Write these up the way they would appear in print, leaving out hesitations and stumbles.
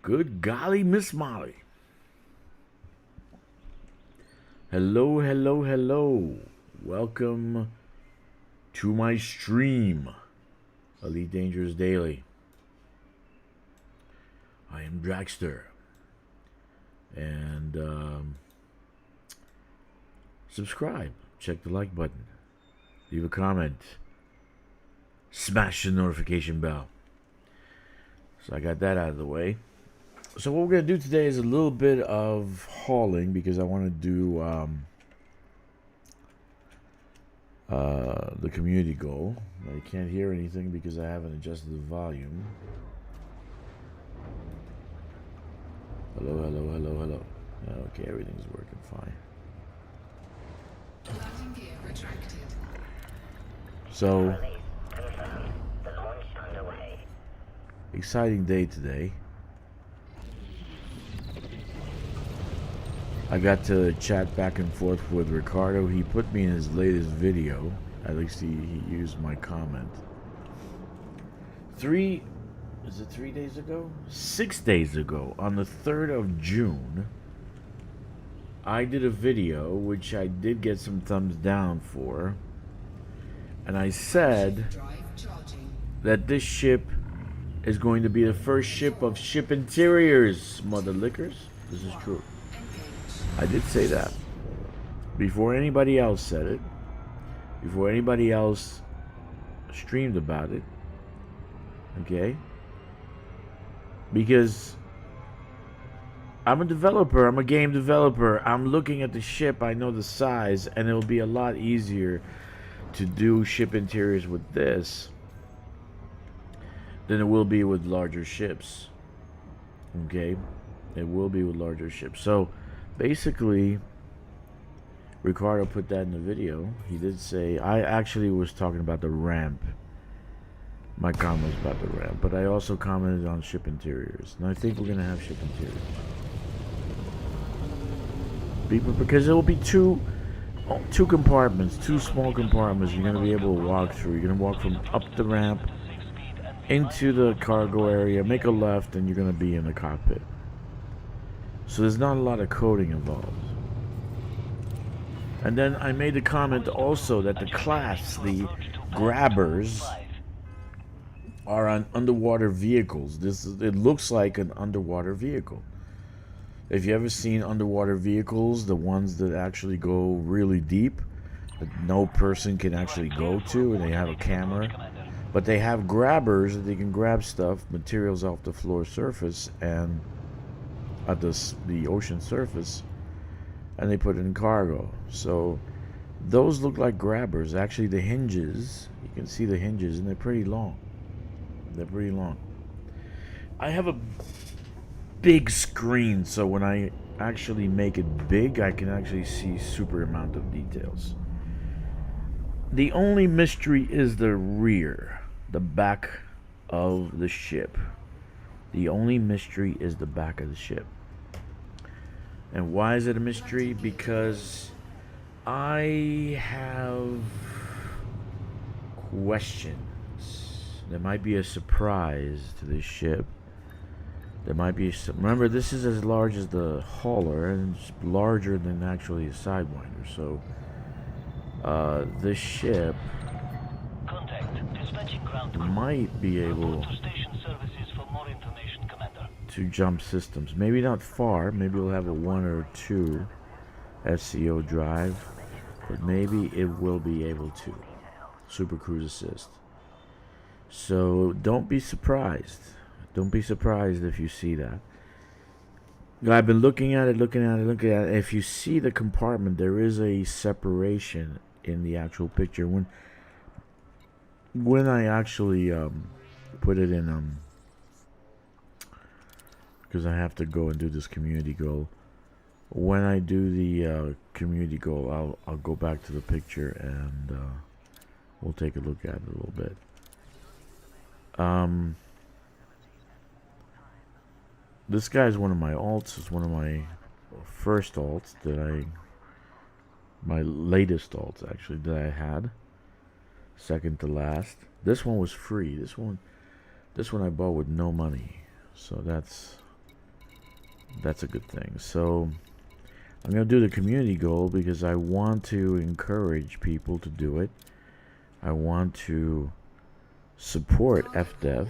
Good golly, Miss Molly. Hello, hello, hello. Welcome to my stream, Elite Dangerous Daily. I am Dragster. And subscribe. Check the like button. Leave a comment. Smash the notification bell. So I got that out of the way. So what we're going to do today is a little bit of hauling because I want to do the community goal. I can't hear anything because I haven't adjusted the volume. Hello, hello, hello, hello. Okay, everything's working fine. So, exciting day today. I got to chat back and forth with Ricardo. He put me in his latest video. At least he used my comment. 3 days ago? 6 days ago, on the 3rd of June, I did a video which I did get some thumbs down for. And I said that this ship is going to be the first ship of ship interiors, mother lickers. This is true. I did say that before anybody else said it, before anybody else streamed about it. Okay? Because I'm a developer, I'm a game developer. I'm looking at the ship, I know the size, and it'll be a lot easier to do ship interiors with this than it will be with larger ships. Okay? It will be with larger ships. So basically, Ricardo put that in the video. He did say, I actually was talking about the ramp. My comment was about the ramp, but I also commented on ship interiors. And I think we're going to have ship interiors. Because it will be two compartments, two small compartments you're going to be able to walk through. You're going to walk from up the ramp into the cargo area, make a left, and you're going to be in the cockpit. So there's not a lot of coding involved. And then I made the comment also that the class, the grabbers, are on underwater vehicles. It looks like an underwater vehicle. If you ever seen underwater vehicles, the ones that actually go really deep, that no person can actually go to, and they have a camera, but they have grabbers that they can grab stuff, materials off the floor surface and at the ocean surface, and they put it in cargo. So those look like grabbers. Actually, the hinges, you can see the hinges, and they're pretty long. They're pretty long. I have a big screen, so when I actually make it big, I can actually see super amount of details. The only mystery is the rear, the back of the ship. The only mystery is the back of the ship. And why is it a mystery? Because I have questions. There might be a surprise to this ship. There might be some. Remember, this is as large as the hauler, and it's larger than actually a Sidewinder. So, this ship might be able to jump systems. Maybe not far. Maybe we'll have a 1 or 2 SCO drive, but maybe it will be able to. Super Cruise Assist. So don't be surprised. Don't be surprised if you see that. I've been looking at it. If you see the compartment, there is a separation in the actual picture. When I actually put it in, because I have to go and do this community goal. When I do the community goal, I'll go back to the picture and we'll take a look at it a little bit. This guy's one of my alts. It's one of my first alts my latest alts actually that I had. Second to last. This one was free. This one I bought with no money. So that's That's a good thing. So I'm going to do the community goal because I want to encourage people to do it. I want to support FDev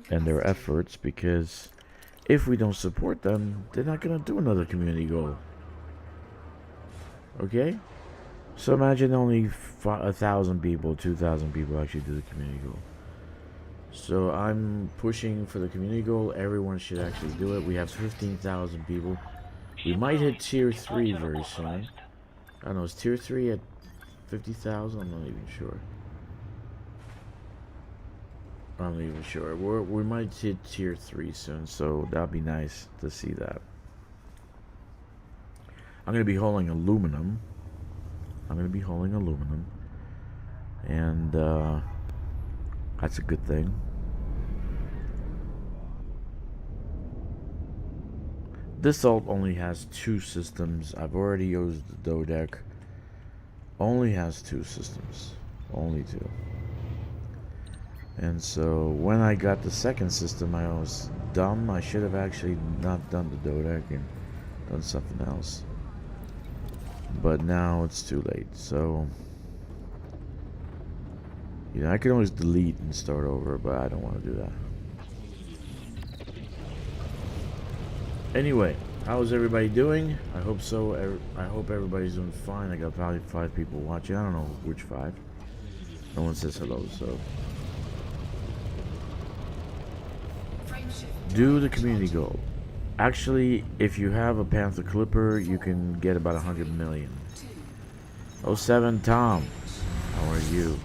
and their efforts, because if we don't support them, they're not going to do another community goal. Okay? So imagine only 1,000 people, 2,000 people actually do the community goal. So I'm pushing for the community goal. Everyone should actually do it. We have 15,000 people. We might hit tier 3 very soon. I don't know, is tier 3 at 50,000? I'm not even sure. I'm not even sure. We might hit tier 3 soon, so that'd be nice to see that. I'm going to be hauling aluminum. And that's a good thing. This alt only has 2 systems. I've already used the Dodec. Only has 2 systems. Only 2. And so when I got the second system, I was dumb. I should have actually not done the Dodec and done something else. But now it's too late. So, you know, I can always delete and start over, but I don't want to do that. Anyway, how's everybody doing? I hope so. I hope everybody's doing fine. I got probably 5 people watching. I don't know which 5. No one says hello, so. Do the community goal. Actually, if you have a Panther Clipper, you can get about 100 million. 07 Tom, how are you?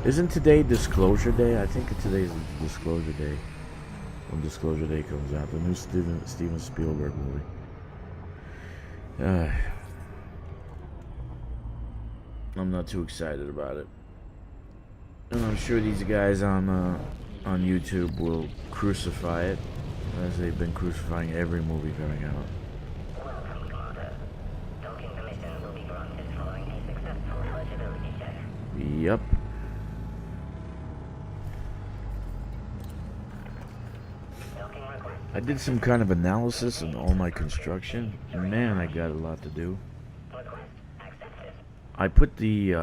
Isn't today Disclosure Day? I think today's Disclosure Day. When Disclosure Day comes out, the new Steven Spielberg movie. I'm not too excited about it, and I'm sure these guys on YouTube will crucify it, as they've been crucifying every movie coming out. Yep. I did some kind of analysis on all my construction. Man, I got a lot to do. I put the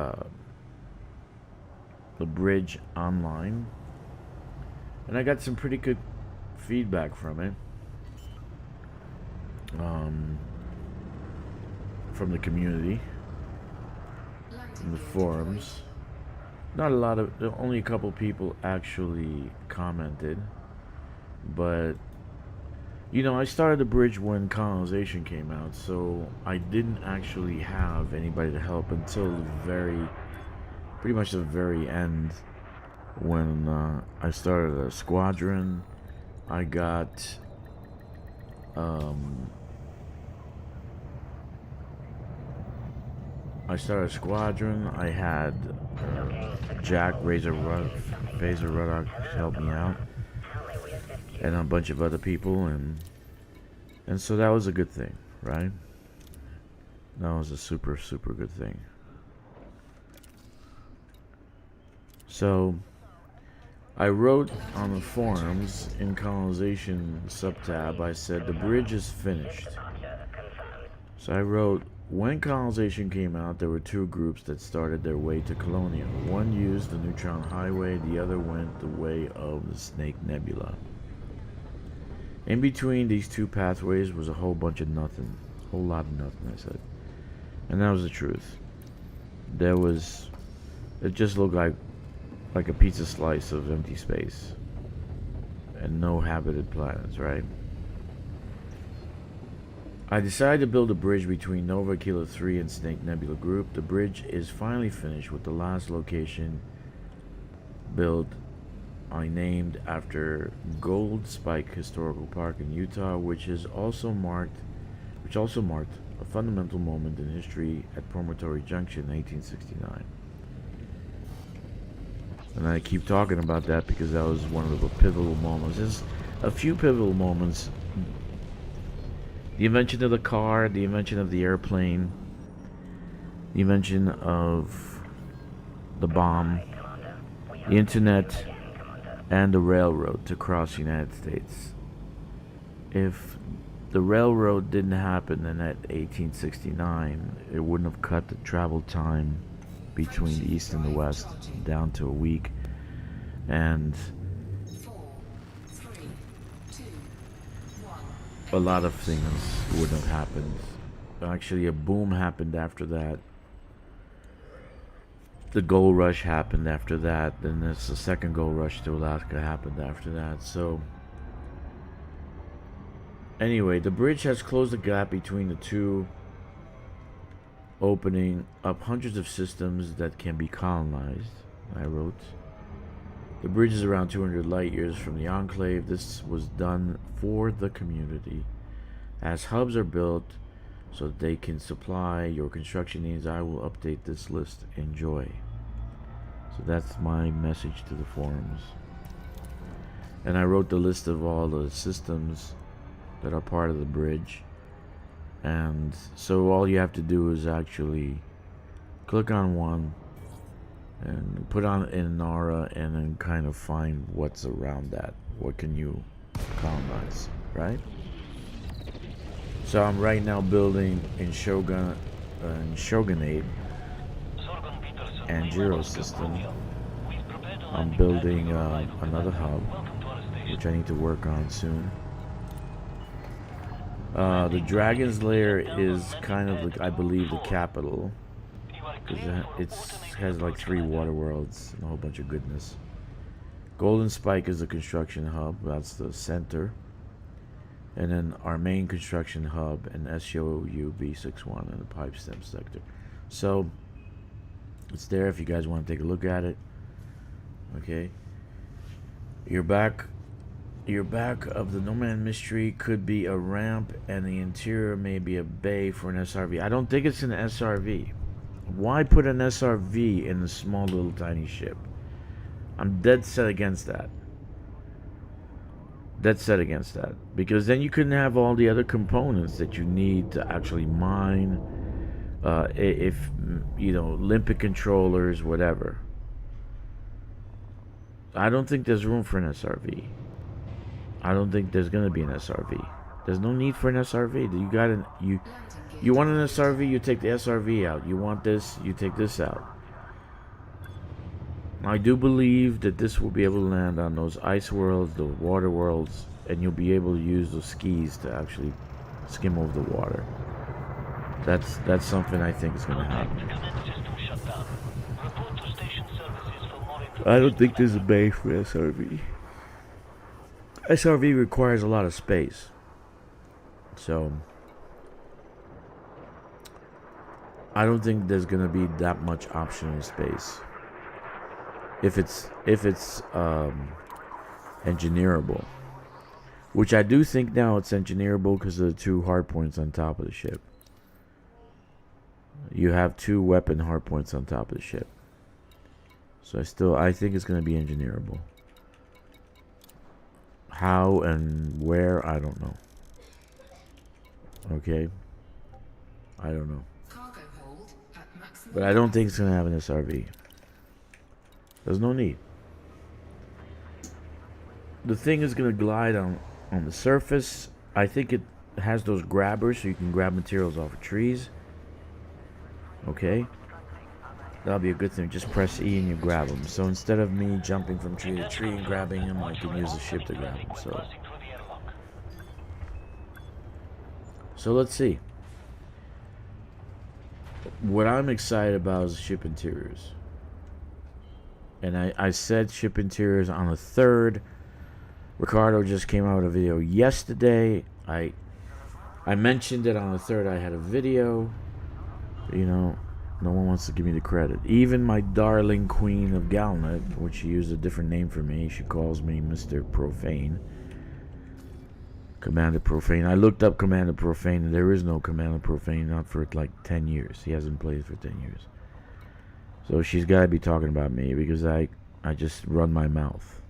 bridge online, and I got some pretty good feedback from it. From the community, from the forums. Not a lot of, only a couple people actually commented, but you know, I started the bridge when colonization came out, so I didn't actually have anybody to help until pretty much the very end, when I started a squadron. I got I had Jack Phaser Ruddock help me out, and a bunch of other people, and so that was a good thing, right? That was a super good thing. So I wrote on the forums in colonization subtab, I said the bridge is finished. So I wrote, when colonization came out, there were 2 groups that started their way to Colonia. One used the Neutron Highway, the other went the way of the Snake Nebula. In between these 2 pathways was a whole bunch of nothing. A whole lot of nothing, I said. And that was the truth. It just looked like a pizza slice of empty space. And no habited planets, right? I decided to build a bridge between Nova Kilo 3 and Snake Nebula Group. The bridge is finally finished, with the last location built I named after Gold Spike Historical Park in Utah, which also marked a fundamental moment in history at Promontory Junction in 1869. And I keep talking about that because that was one of the pivotal moments. There's a few pivotal moments. The invention of the car, the invention of the airplane, the invention of the bomb, the internet, and the railroad to cross the United States. If the railroad didn't happen in that 1869, it wouldn't have cut the travel time between the East and the West down to a week. And a lot of things wouldn't have happened. Actually, a boom happened after that. The gold rush happened after that. Then there's the second gold rush to Alaska happened after that. So anyway, the bridge has closed the gap between the two, opening up hundreds of systems that can be colonized, I wrote. The bridge is around 200 light years from the enclave. This was done for the community. As hubs are built so that they can supply your construction needs, I will update this list. Enjoy. So that's my message to the forums. And I wrote the list of all the systems that are part of the bridge. And so all you have to do is actually click on one and put on an aura and then kind of find what's around that. What can you colonize, right? So I'm right now building in Shogunate and Jiro system. I'm building another hub, which I need to work on soon. The Dragon's Lair is kind of like, I believe, the capital, because it has like 3 water worlds and a whole bunch of goodness. Golden Spike is the construction hub, that's the center. And then our main construction hub and SOU B61 in the pipe stem sector. So it's there if you guys want to take a look at it. Okay. Your back of the No Man Mystery could be a ramp, and the interior may be a bay for an SRV. I don't think it's an SRV. Why put an SRV in a small little tiny ship? I'm dead set against that. Dead set against that. Because then you couldn't have all the other components that you need to actually mine. If, you know, limpet controllers, whatever. I don't think there's room for an SRV. I don't think there's gonna be an SRV. There's no need for an SRV. You want an SRV, you take the SRV out. You want this, you take this out. I do believe that this will be able to land on those ice worlds, the water worlds, and you'll be able to use those skis to actually skim over the water. That's something I think is going to happen. I don't think there's a bay for SRV. SRV requires a lot of space. So I don't think there's going to be that much optional space. If it's engineerable, which I do think now it's engineerable because of the 2 hardpoints on top of the ship. You have 2 weapon hardpoints on top of the ship, so I think it's going to be engineerable. How and where, I don't know. Okay, I don't know, but I don't think it's going to have an SRV. There's no need. The thing is going to glide on the surface. I think it has those grabbers so you can grab materials off of trees. Okay? That'll be a good thing. Just press E and you grab them. So instead of me jumping from tree to tree and grabbing them, I can use the ship to grab them. So let's see. What I'm excited about is ship interiors. And I said ship interiors on the 3rd. Ricardo just came out with a video yesterday. I mentioned it on the 3rd. I had a video. You know, no one wants to give me the credit. Even my darling Queen of Galnet, which she used a different name for me. She calls me Mr. Profane. Commander Profane. I looked up Commander Profane, and there is no Commander Profane, not for like 10 years. He hasn't played for 10 years. So she's got to be talking about me because I just run my mouth.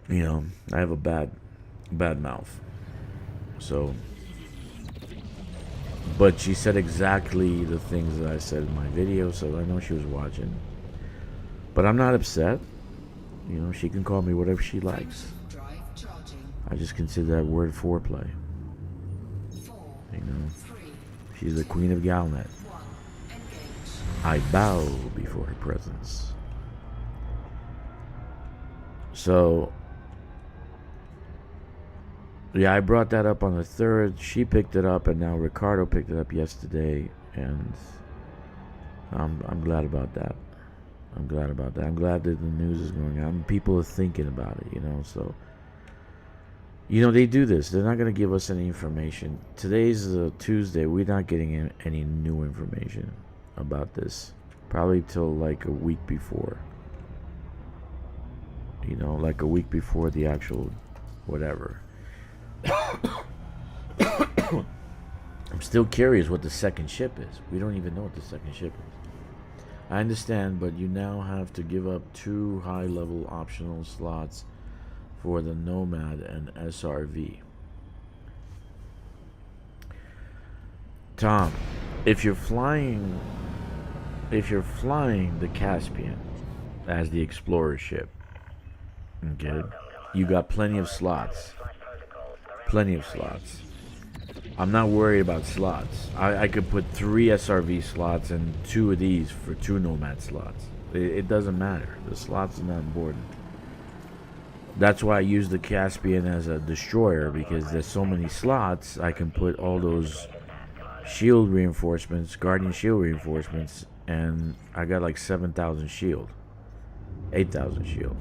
You know, I have a bad mouth. So, but she said exactly the things that I said in my video, so I know she was watching. But I'm not upset. You know, she can call me whatever she likes. I just consider that word foreplay. You know, she's the queen of Galnet. I bow before her presence. So, yeah, I brought that up on the 3rd. She picked it up, and now Ricardo picked it up yesterday, and I'm glad about that. I'm glad about that. I'm glad that the news is going on. People are thinking about it, you know. So, you know, they do this. They're not going to give us any information. Today's Tuesday. We're not getting any new information about this. Probably till like a week before. You know, like a week before the actual whatever. I'm still curious what the second ship is. We don't even know what the second ship is. I understand, but you now have to give up 2 high-level optional slots for the Nomad and SRV. Tom, if you're flying the Caspian as the Explorer ship, okay, you got plenty of slots. Plenty of slots. I'm not worried about slots. I could put 3 SRV slots and 2 of these for 2 Nomad slots. It doesn't matter. The slots are not important. That's why I use the Caspian as a destroyer, because there's so many slots. I can put all those shield reinforcements, Guardian shield reinforcements, and I got like 7,000 shield, 8,000 shield.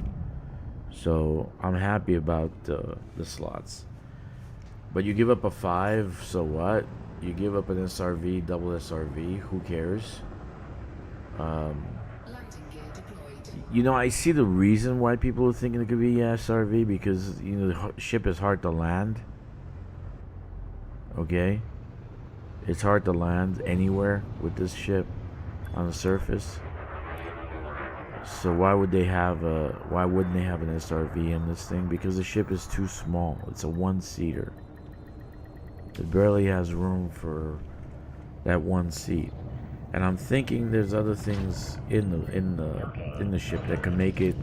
So I'm happy about the slots. But you give up a 5, so what? You give up an SRV, double SRV, who cares? You know, I see the reason why people are thinking it could be SRV, because, you know, the ship is hard to land. Okay? It's hard to land anywhere with this ship on the surface. So why wouldn't they have an SRV in this thing? Because the ship is too small. It's a 1-seater. It barely has room for that 1 seat. And I'm thinking there's other things in the ship that can make it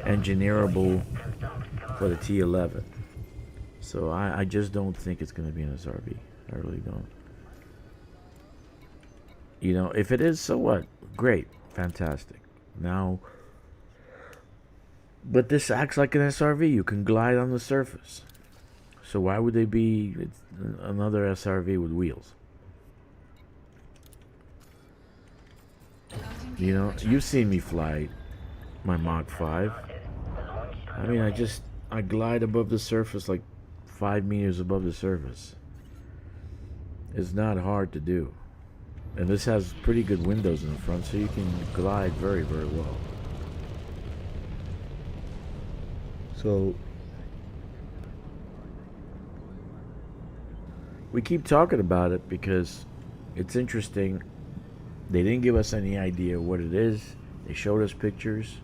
engineerable for the T-11. So I just don't think it's going to be an SRV. I really don't. You know, if it is, so what? Great. Fantastic. Now, but this acts like an SRV. You can glide on the surface. So why would they be another SRV with wheels? You know, you've seen me fly my Mach 5. I mean, I glide above the surface like 5 meters above the surface. It's not hard to do. And this has pretty good windows in the front, so you can glide very, very well. So we keep talking about it because it's interesting. They didn't give us any idea what it is. They showed us pictures,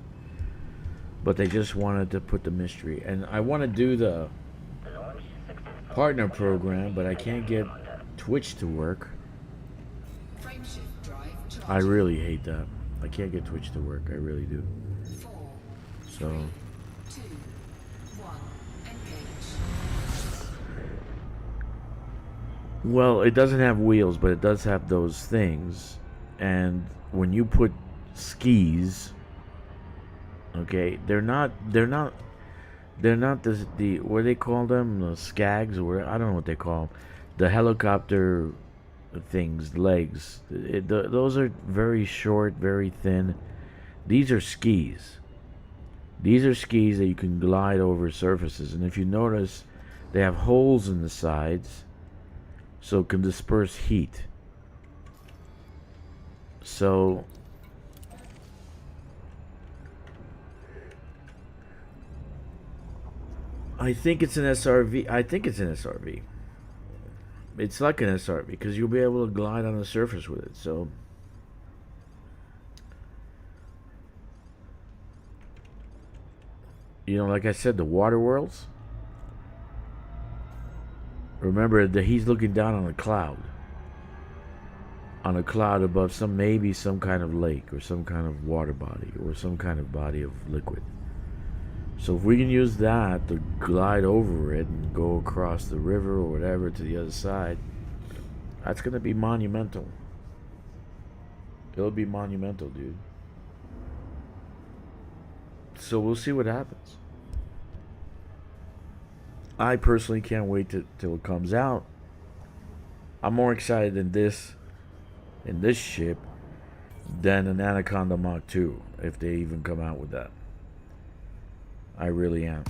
but they just wanted to put the mystery. And I want to do the partner program, but I can't get Twitch to work. I really hate that. I can't get Twitch to work. I really do. So well, it doesn't have wheels, but it does have those things. And when you put skis, okay, they're not the what do they call them? The skags, or I don't know what they call them. The helicopter things, legs. Those are very short, very thin. These are skis. These are skis that you can glide over surfaces. And if you notice, they have holes in the sides, so it can disperse heat. So I think it's an SRV. I think it's an SRV. It's like an SRV because you'll be able to glide on the surface with it. So you know, like I said, the water worlds. Remember that he's looking down on a cloud. on a cloud above maybe some kind of lake or some kind of water body or some kind of body of liquid. So if we can use that to glide over it and go across the river or whatever to the other side, that's going to be monumental. It'll be monumental, dude. So we'll see what happens. I personally can't wait till it comes out. I'm more excited in this ship than an Anaconda Mach 2, if they even come out with that. I really am.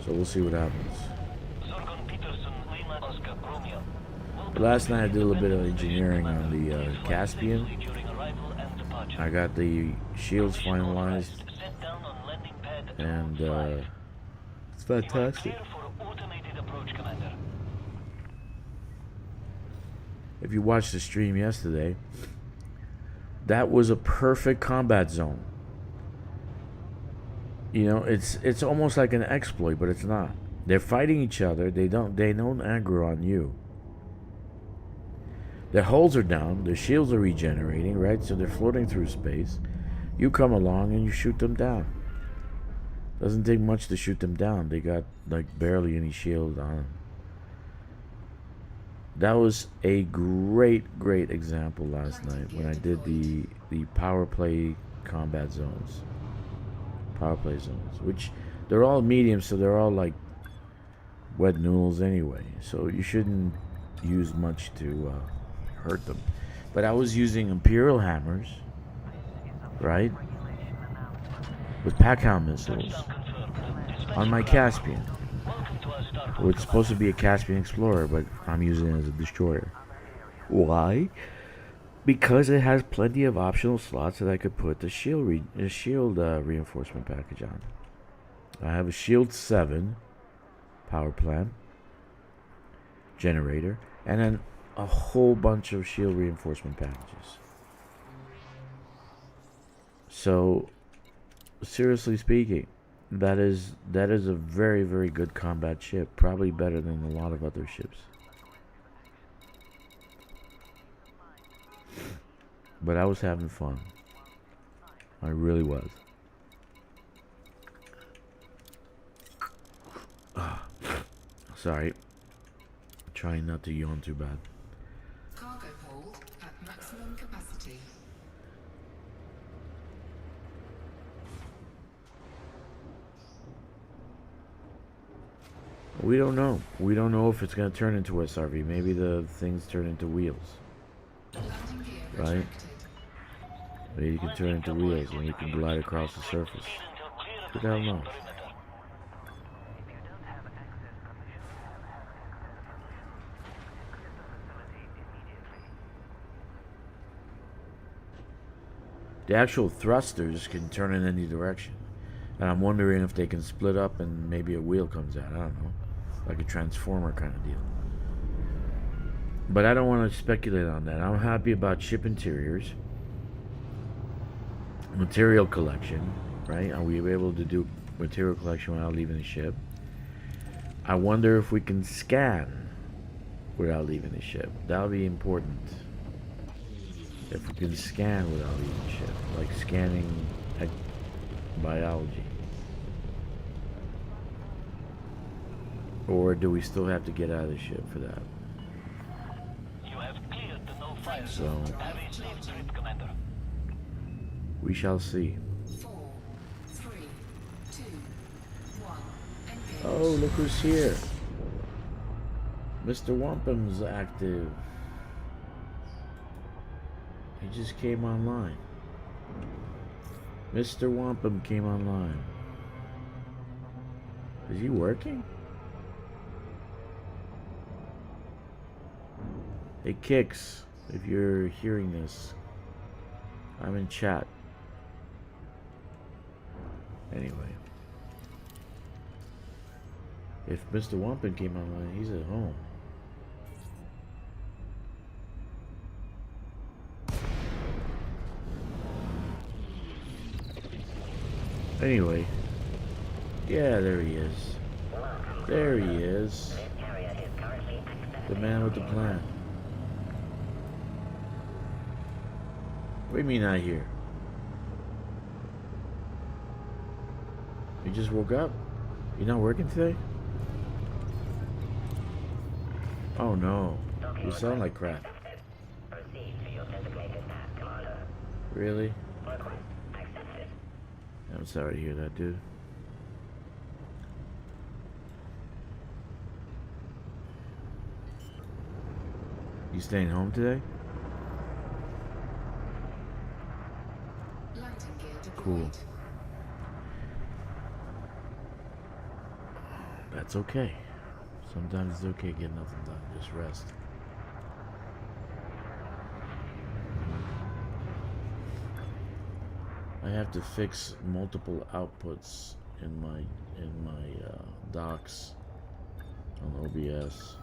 So we'll see what happens. Last night I did a little bit of engineering on the Caspian. I got the shields finalized, and it's fantastic. If you watched the stream yesterday, that was a perfect combat zone. You know, it's almost like an exploit, but it's not. They're fighting each other. They don't aggro on you. Their hulls are down. Their shields are regenerating, right? So they're floating through space. You come along and you shoot them down. Doesn't take much to shoot them down. They got like barely any shield on them. That was a great example last night when I did the power play combat zones. Power play zones, which they're all medium, so they're all like wet noodles anyway. So you shouldn't use much to hurt them. But I was using Imperial hammers, right, with Packhound missiles on my Caspian. Well, it's supposed to be a Caspian Explorer, but I'm using it as a destroyer. Why? Because it has plenty of optional slots that I could put the shield reinforcement package on. I have a Shield 7 power plant generator, and then a whole bunch of shield reinforcement packages. So, seriously speaking, that is a very good combat ship, probably better than a lot of other ships. But I was having fun. I really was. Sorry. Trying not to yawn too bad. Cargo hold at maximum capacity. We don't know. We don't know if it's going to turn into SRV. Maybe the things turn into wheels. Right? Maybe you can turn into wheels and you can glide across the surface. Who the hell knows? The actual thrusters can turn in any direction. And I'm wondering if they can split up and maybe a wheel comes out. I don't know. Like a transformer kind of deal. But I don't want to speculate on that. I'm happy about ship interiors. Material collection, right? Are we able to do material collection without leaving the ship? I wonder if we can scan without leaving the ship. That'll be important. If we can scan without leaving the ship. Like scanning biology. Or do we still have to get out of the ship for that? You have cleared the no-fire So zone. Have a safe trip, Commander. we shall see. 4, 3, 2, 1. Engage. Oh, look who's here. Mr. Wampum's active. He just came online. Mr. Wampum came online. Is he working? Hey, Kicks, if you're hearing this, I'm in chat. Anyway. If Mr. Wampum came online, he's at home. Anyway. Yeah, there he is. There he is. The man with the plan. What do you mean not here? You just woke up? You're not working today? Oh no. You sound like crap. Really? I'm sorry to hear that, dude. You staying home today? Landing gear deployed. Cool. That's okay. Sometimes it's okay to get nothing done. Just rest. I have to fix multiple outputs in my docs on OBS.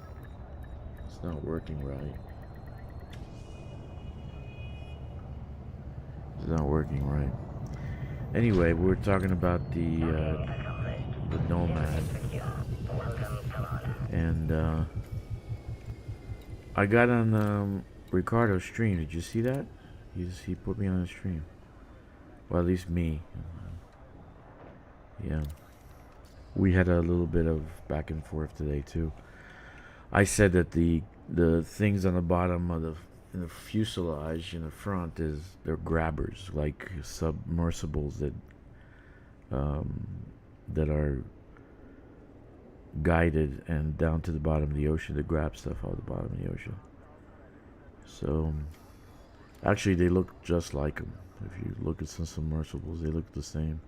It's not working right. It's not working right. Anyway, we're talking about the Nomad, and I got on Ricardo's stream. Did you see that? He put me on his stream. Well, at least me. Yeah. We had a little bit of back and forth today too. I said that the things on the bottom of the fuselage in the front they're grabbers, like submersibles that are guided and down to the bottom of the ocean to grab stuff out of the bottom of the ocean. So actually they look just like them. If you look at some submersibles, they look the same.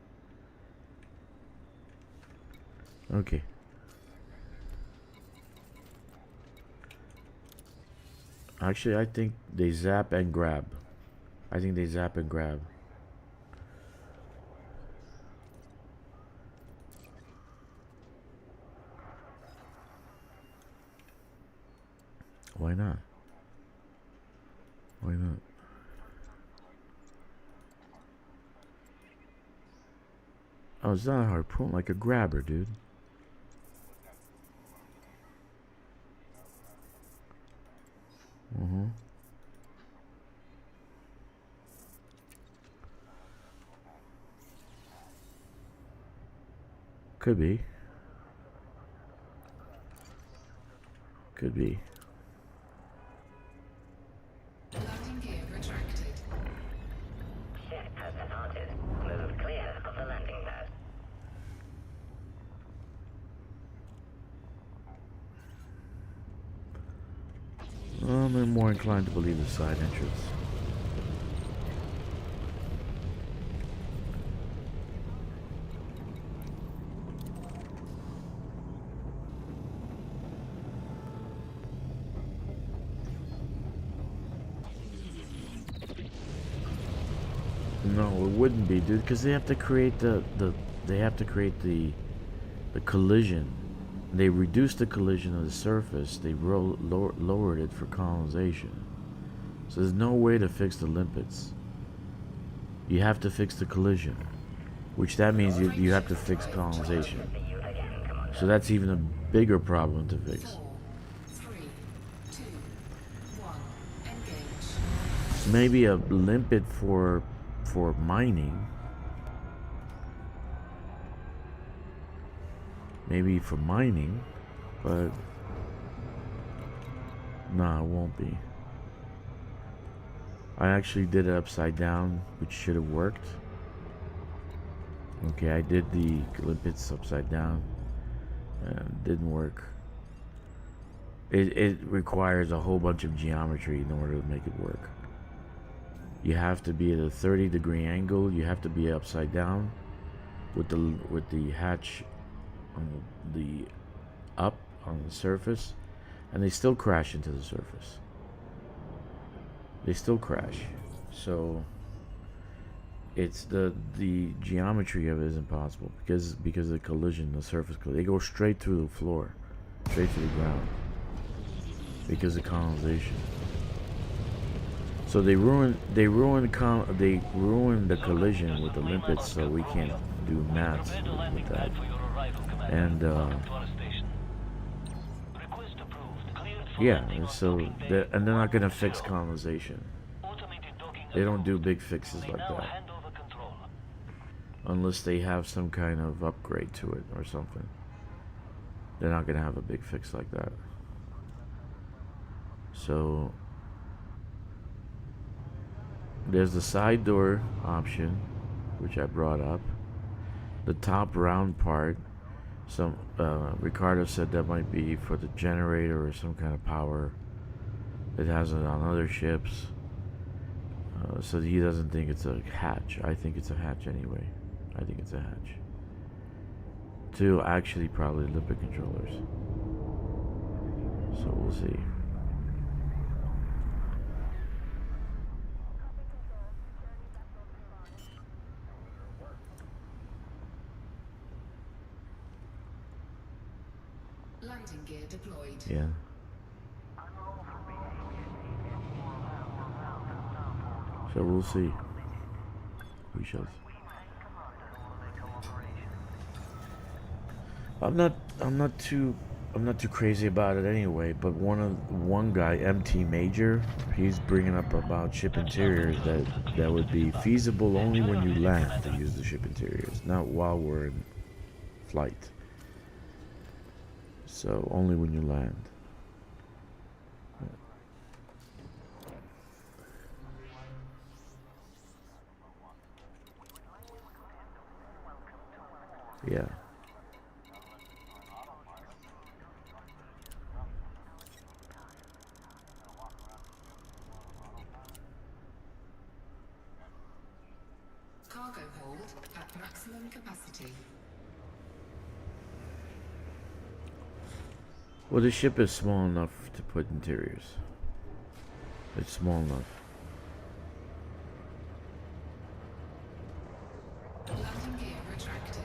Okay. Actually, I think they zap and grab. I think they zap and grab. Why not? Why not? Oh, it's not a harpoon, like a grabber, dude. Could be. Could be. Landing gear retracted. Ship has departed. Move clear of the landing pad. I'm more inclined to believe the side entrance. No, it wouldn't be, dude, because they have to create the collision. They reduced the collision of the surface. They lowered it for colonization. So there's no way to fix the limpets. You have to fix the collision, which that means you have to fix colonization. So that's even a bigger problem to fix. 4, 3, 2, 1. Engage. Maybe a limpet for mining. Maybe for mining, but nah, it won't be. I actually did it upside down, which should have worked. Okay, I did the limpets upside down, and it didn't work. It requires a whole bunch of geometry in order to make it work. You have to be at a 30-degree angle. You have to be upside down, with the hatch on the up on the surface, and they still crash into the surface. They still crash. So it's the geometry of it is impossible because of the collision, the surface collision. They go straight through the floor, straight through the ground because of colonization. So they ruined the collision with the limpets, so we can't do maths with that. And Yeah, so and they're not gonna fix colonization. Automated docking They don't do approved. big fixes We like now that hand over control. unless they have some kind of upgrade to it or something. They're not gonna have a big fix like that. So there's the side door option, which I brought up. The top round part. Some Ricardo said that might be for the generator or some kind of power. It has it on other ships. So he doesn't think it's a hatch. I think it's a hatch anyway. I think it's a hatch. Two, actually, probably limpet controllers. So we'll see. Landing gear deployed. Yeah. So we'll see. We shall. I'm not too crazy about it anyway. But one guy, MT Major, he's bringing up about ship interiors that would be feasible only when you land to use the ship interiors, not while we're in flight. So only when you land. Yeah. Cargo hold at maximum capacity. Well, the ship is small enough to put interiors. It's small enough. Landing gear retracted.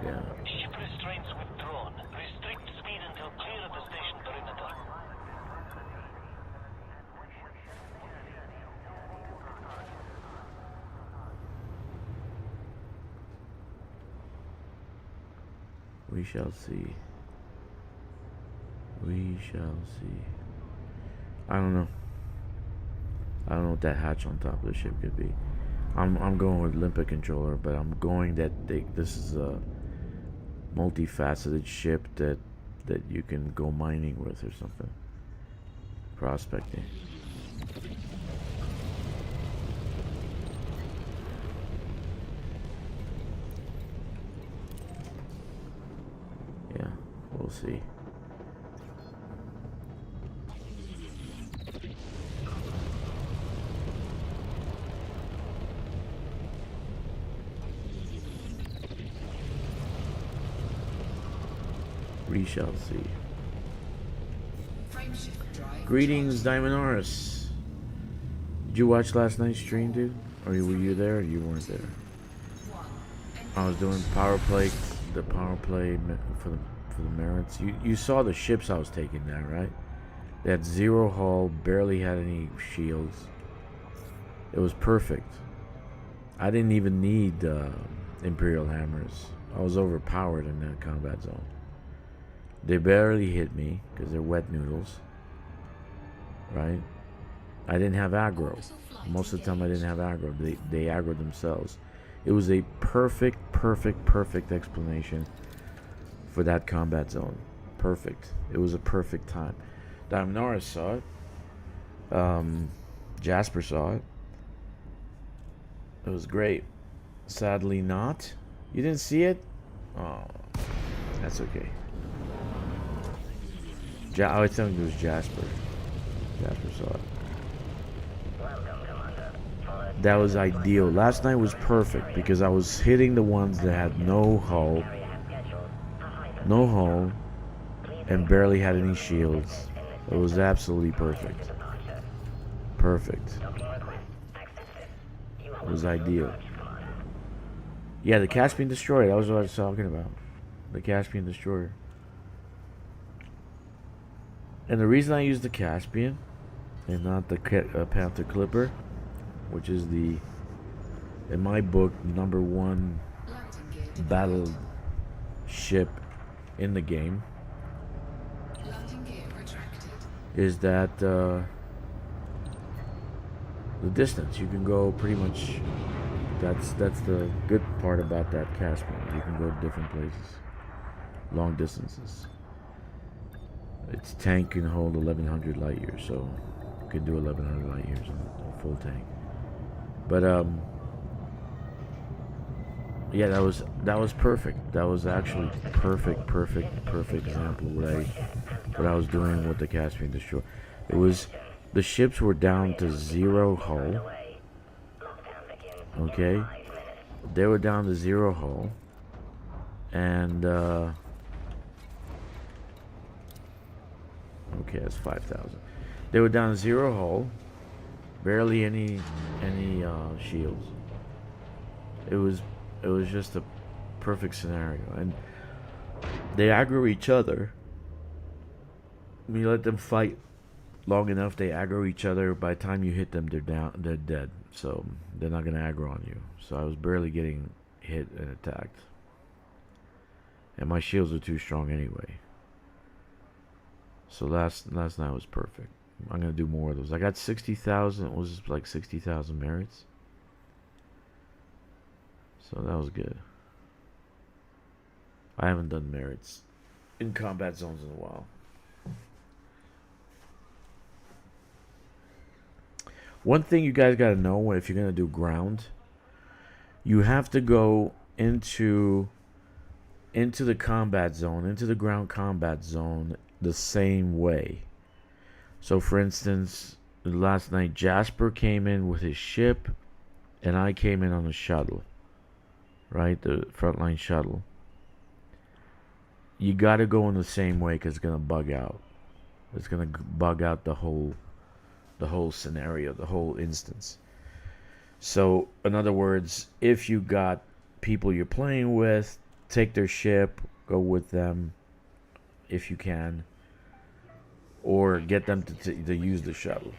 Yeah. Ship restraints withdrawn. Restrict speed until clear of the station perimeter. We shall see. We shall see. I don't know. I don't know what that hatch on top of the ship could be. I'm going with limpet controller, but I'm going that this is a multifaceted ship that you can go mining with or something. Prospecting. Yeah, we'll see. We shall see. Frame shift drive. Greetings, Diamondoris. Did you watch last night's stream, dude? Or were you there or you weren't there? I was doing power play, the power play for the merits. You saw the ships I was taking there, right? They had zero hull, barely had any shields. It was perfect. I didn't even need Imperial hammers. I was overpowered in that combat zone. They barely hit me because they're wet noodles, right? I didn't have aggro. Most of the time I didn't have aggro. They aggroed themselves. It was a perfect explanation for that combat zone. Perfect. It was a perfect time. Diamond saw it. Jasper saw it. It was great. Sadly not. You didn't see it? Oh, that's okay. I think it was Jasper. Jasper saw it. That was ideal. Last night was perfect because I was hitting the ones that had no hull, and barely had any shields. It was absolutely perfect. Perfect. It was ideal. Yeah, the Caspian Destroyer. That was what I was talking about. The Caspian Destroyer. And the reason I used the Caspian and not the Panther Clipper, which is the, in my book, #1 battle ship in the game, Landing gear retracted. is that the distance. You can go pretty much. That's the good part about that cast mode. You can go to different places, long distances. Its tank can hold 1,100 light years, so you can do 1,100 light years on a full tank. But yeah, that was perfect. That was actually perfect example of what I was doing with the Caspian Destroyer. It was the ships were down to 0 hull. Okay, they were down to 0 hull, and okay, that's 5,000. They were down to 0 hull, barely any shields. It was just a perfect scenario, and they aggro each other. When you let them fight long enough, they aggro each other. By the time you hit them, they're dead. So they're not gonna aggro on you. So I was barely getting hit and attacked, and my shields are too strong anyway. So last night was perfect. I'm gonna do more of those. I got 60,000. It was like 60,000 merits. So that was good. I haven't done merits in combat zones in a while. One thing you guys gotta know if you're gonna do ground, you have to go into the combat zone, into the ground combat zone the same way. So for instance, last night Jasper came in with his ship and I came in on a shuttle. Right? The frontline shuttle. You gotta go in the same way because it's gonna bug out. It's gonna bug out the whole scenario, the whole instance. So, in other words, if you got people you're playing with, take their ship, go with them if you can, or get them to use the shuttle.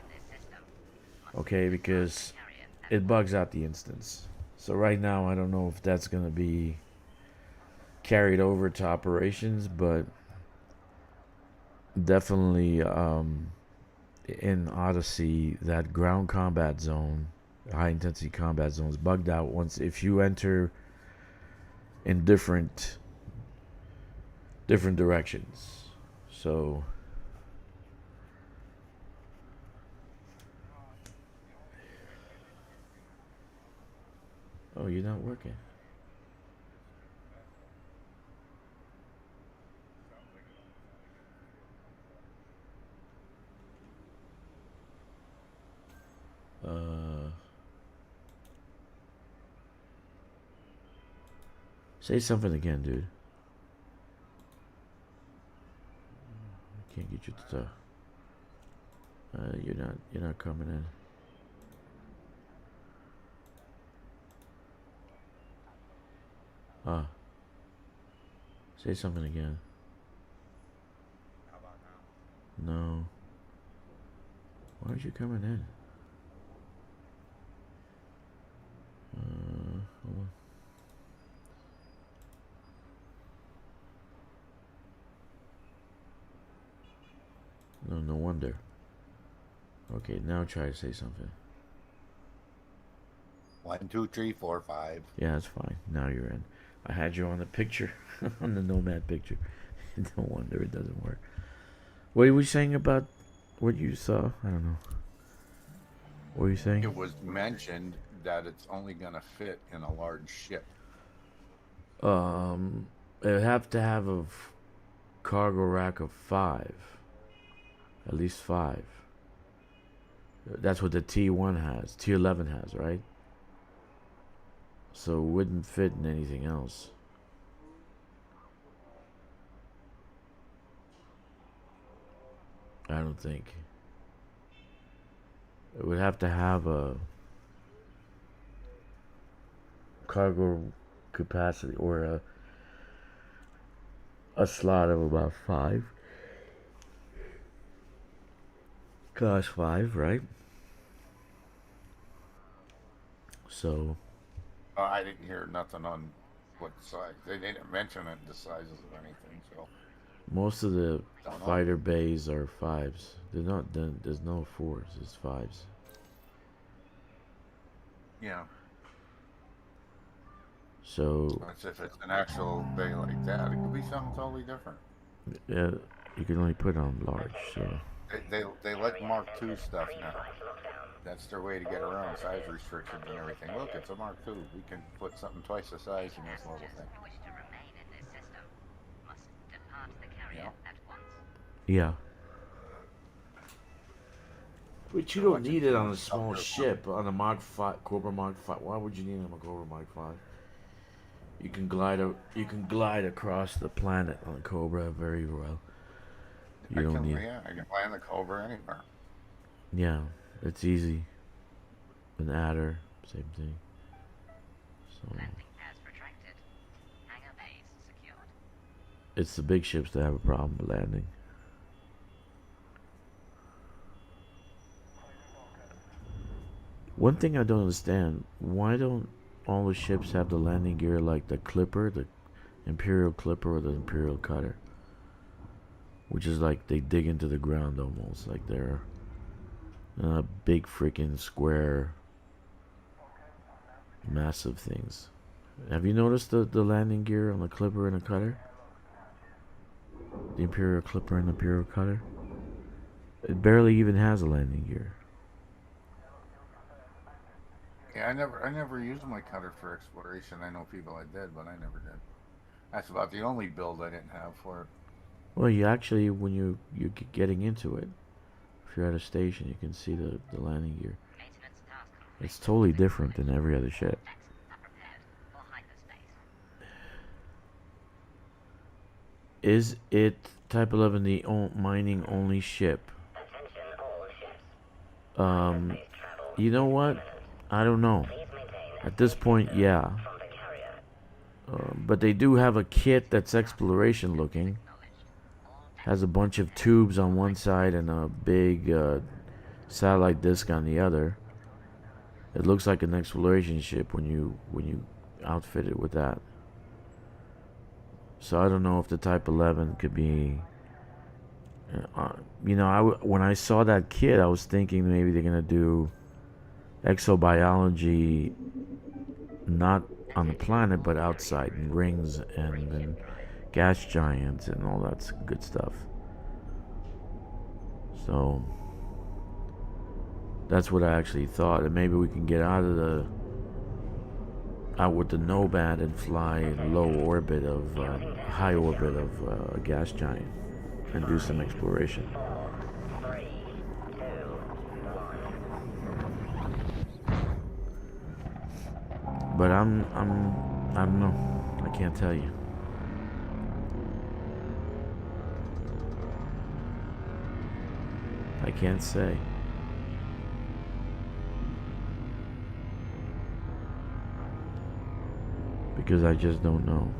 Okay, because it bugs out the instance. So right now, I don't know if that's going to be carried over to operations, but definitely in Odyssey, that ground combat zone, high intensity combat zone is bugged out once if you enter in different directions. So oh, you're not working. Say something again, dude. I can't get you to talk. You're not coming in. Say something again. No. Why aren't you coming in? Hold on. No wonder. Okay, now try to say something. 1, 2, 3, 4, 5. Yeah, that's fine. Now you're in. I had you on the picture, on the Nomad picture. No wonder it doesn't work. What were you saying about what you saw? I don't know. What were you saying? It was mentioned that it's only going to fit in a large ship. It would have to have a cargo rack of 5. At least 5. That's what the T1 has. T11 has, right? So it wouldn't fit in anything else. I don't think. It would have to have a cargo capacity or a slot of about 5. Class 5, right? So I didn't hear nothing on what size. They didn't mention it, the sizes of anything, so. Most of the Don't know. fighter bays are 5s. They're not. There's no 4s. It's 5s. Yeah. So That's if it's an actual bay like that. It could be something totally different. yeah, you can only put on large. So They like Mark II stuff now. That's their way to get around size restrictions and everything. Look, it's a Mark II. We can put something twice the size in this little thing. who wish to remain in this system must depart the carrier Yeah. at once. yeah. But you So don't watch need it it go on a up small there. ship, on a Mark 5, Cobra Mark 5. Why would you need it on a Cobra Mark 5? You can glide across the planet on a Cobra very well. You don't need. I can land the Cobra anywhere. Yeah, it's easy. An adder, same thing. So Landing pads retracted. Hangar bays secured. it's the big ships that have a problem with landing. One thing I don't understand, why don't all the ships have the landing gear like the Clipper, the Imperial Clipper or the Imperial Cutter? Which is like they dig into the ground almost, like they're big freaking square, massive things. Have you noticed the landing gear on the Clipper and the Cutter? The Imperial Clipper and the Imperial Cutter? It barely even has a landing gear. Yeah, I never used my cutter for exploration. I know people that did, but I never did. That's about the only build I didn't have for it. Well, you actually, when you're getting into it, if you're at a station, you can see the landing gear. Maintenance task complete. It's totally different than every other ship. Decks are prepared for hyperspace. Is it Type 11 the mining only ship? Attention all ships. Um, you know what? I don't know. Please maintain At this point, yeah. from the carrier. But they do have a kit that's exploration looking. Has a bunch of tubes on one side and a big satellite disk on the other. It looks like an exploration ship when you outfit it with that. So I don't know if the Type 11 could be. When I saw that kit, I was thinking maybe they're gonna do exobiology, not on the planet but outside in rings and gas giants and all that good stuff. So that's what I actually thought, and maybe we can get out with the Nomad and fly in low orbit of high orbit of a gas giant and do some exploration. 3, 2, 1. But I don't know. I can't tell you. I can't say. Because I just don't know.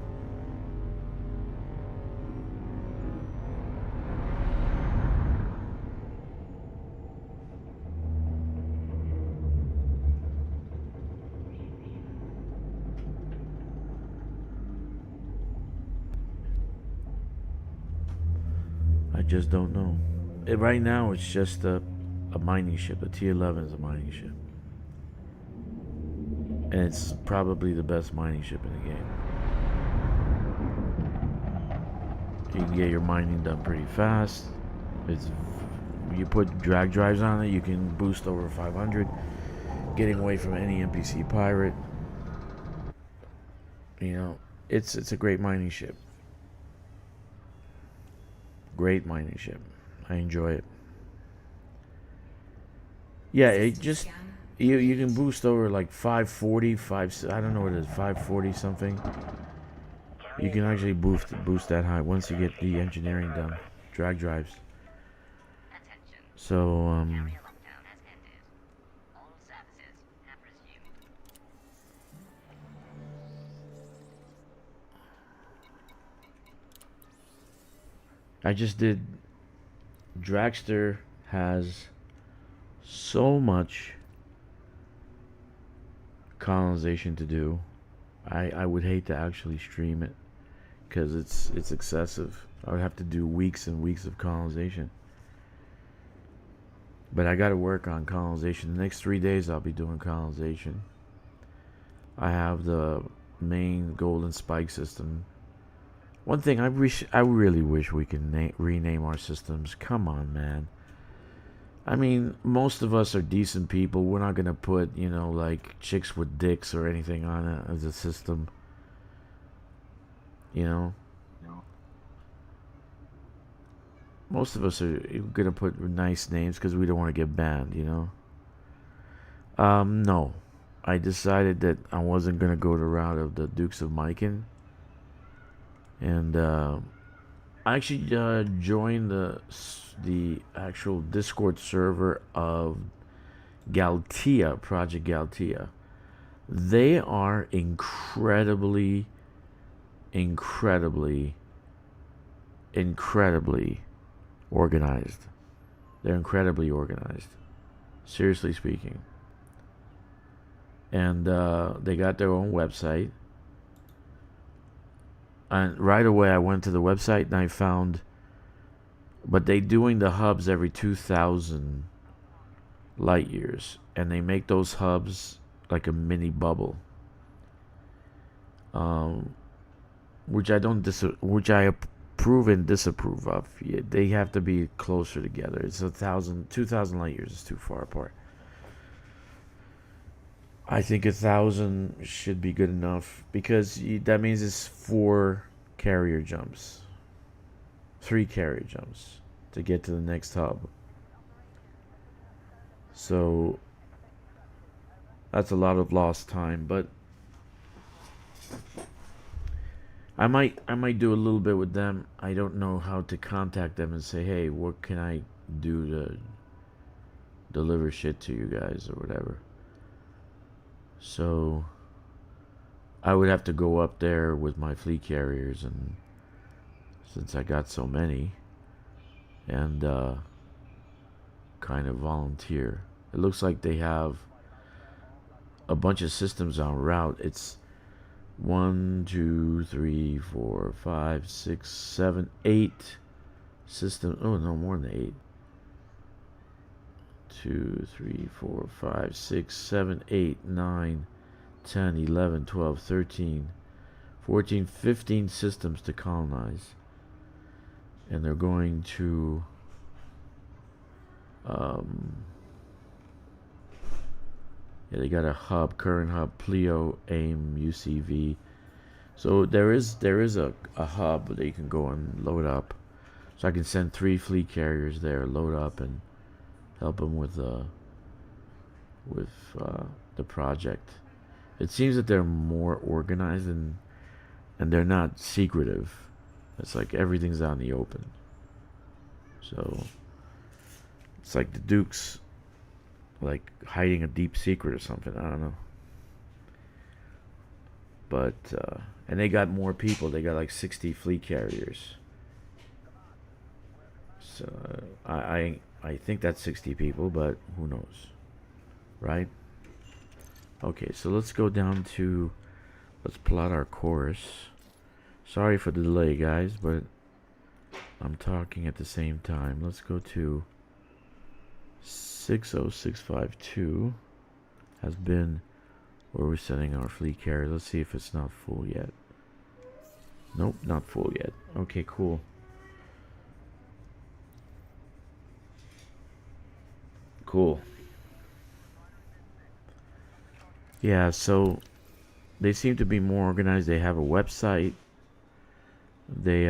I just don't know. Right now, it's just a mining ship. The T-11 is a mining ship. And it's probably the best mining ship in the game. You can get your mining done pretty fast. You put drag drives on it, you can boost over 500, getting away from any NPC pirate. It's a great mining ship. Great mining ship. I enjoy it. Yeah, it just you can boost over like 540, I don't know what it is, 540 something. You can actually boost that high once you get the engineering done. Drag drives. Attention. So Carrier lockdown has ended. All services have resumed. I just did. Dragster has so much colonization to do. I would hate to actually stream it. because it's excessive. I would have to do weeks and weeks of colonization. But I got to work on colonization. The next 3 days I'll be doing colonization. I have the main golden spike system. One thing I really wish we could rename our systems. Come on, man. I mean, most of us are decent people. We're not gonna put, you know, like chicks with dicks or anything on it as a system. You know? Most of us are gonna put nice names because we don't want to get banned, you know? No. I decided that I wasn't gonna go the route of the Dukes of Myken. And I actually joined the actual Discord server of Galtia, Project Galtia. They are incredibly organized. They're incredibly organized, seriously speaking. And they got their own website. And right away I went to the website and I found, but they doing the hubs every 2,000 light years, and they make those hubs like a mini bubble, which I approve and disapprove of. Yeah, they have to be closer together. It's 2,000 light years is too far apart. I think 1,000 should be good enough, because that means it's 4 carrier jumps, 3 carrier jumps to get to the next hub. So that's a lot of lost time, but I might do a little bit with them. I don't know how to contact them and say, hey, what can I do to deliver shit to you guys or whatever. So I would have to go up there with my fleet carriers, and since I got so many, and kind of volunteer. It looks like they have a bunch of systems en route. It's 1, 2, 3, 4, 5, 6, 7, 8 systems. Oh no, more than 8. 2, 3, 4, 5, 6, 7, 8, 9, 10, 11, 12, 13, 14, 15 systems to colonize. And they're going to yeah, they got a hub, current hub, Pleo, AIM, UCV. So there is a hub that you can go and load up. So I can send 3 fleet carriers there, load up, and help them with the project. It seems that they're more organized, and they're not secretive. It's like everything's out in the open. So it's like the Dukes, like hiding a deep secret or something. I don't know. But and they got more people. They got like 60 fleet carriers. So I think that's 60 people, but who knows, right? Okay, so let's go down to, let's plot our course. Sorry for the delay, guys, but I'm talking at the same time. Let's go to 60652 has been where we're setting our fleet carrier. Let's see if it's not full yet. Nope, not full yet. Okay, cool. Cool. Yeah, so they seem to be more organized. They have a website. They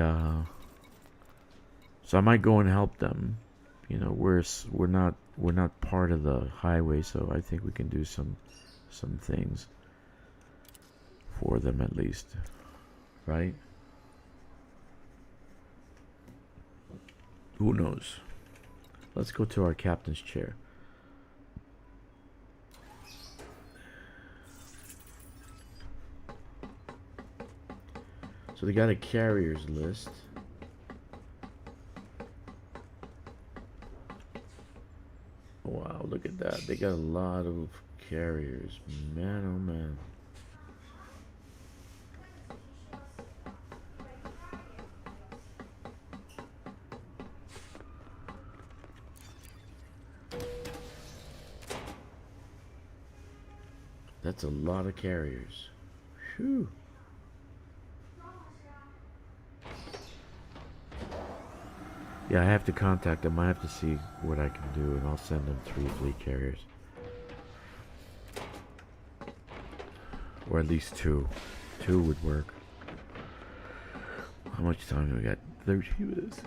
so I might go and help them. You know, we're not part of the highway, so I think we can do some things for them at least, right? Who knows? Let's go to our captain's chair. So they got a carriers list. Wow, look at that. They got a lot of carriers. Man, oh man. That's a lot of carriers. Whew. Yeah, I have to contact them. I have to see what I can do, and I'll send them 3 fleet carriers. Or at least 2. 2 would work. How much time do we got? 30 minutes.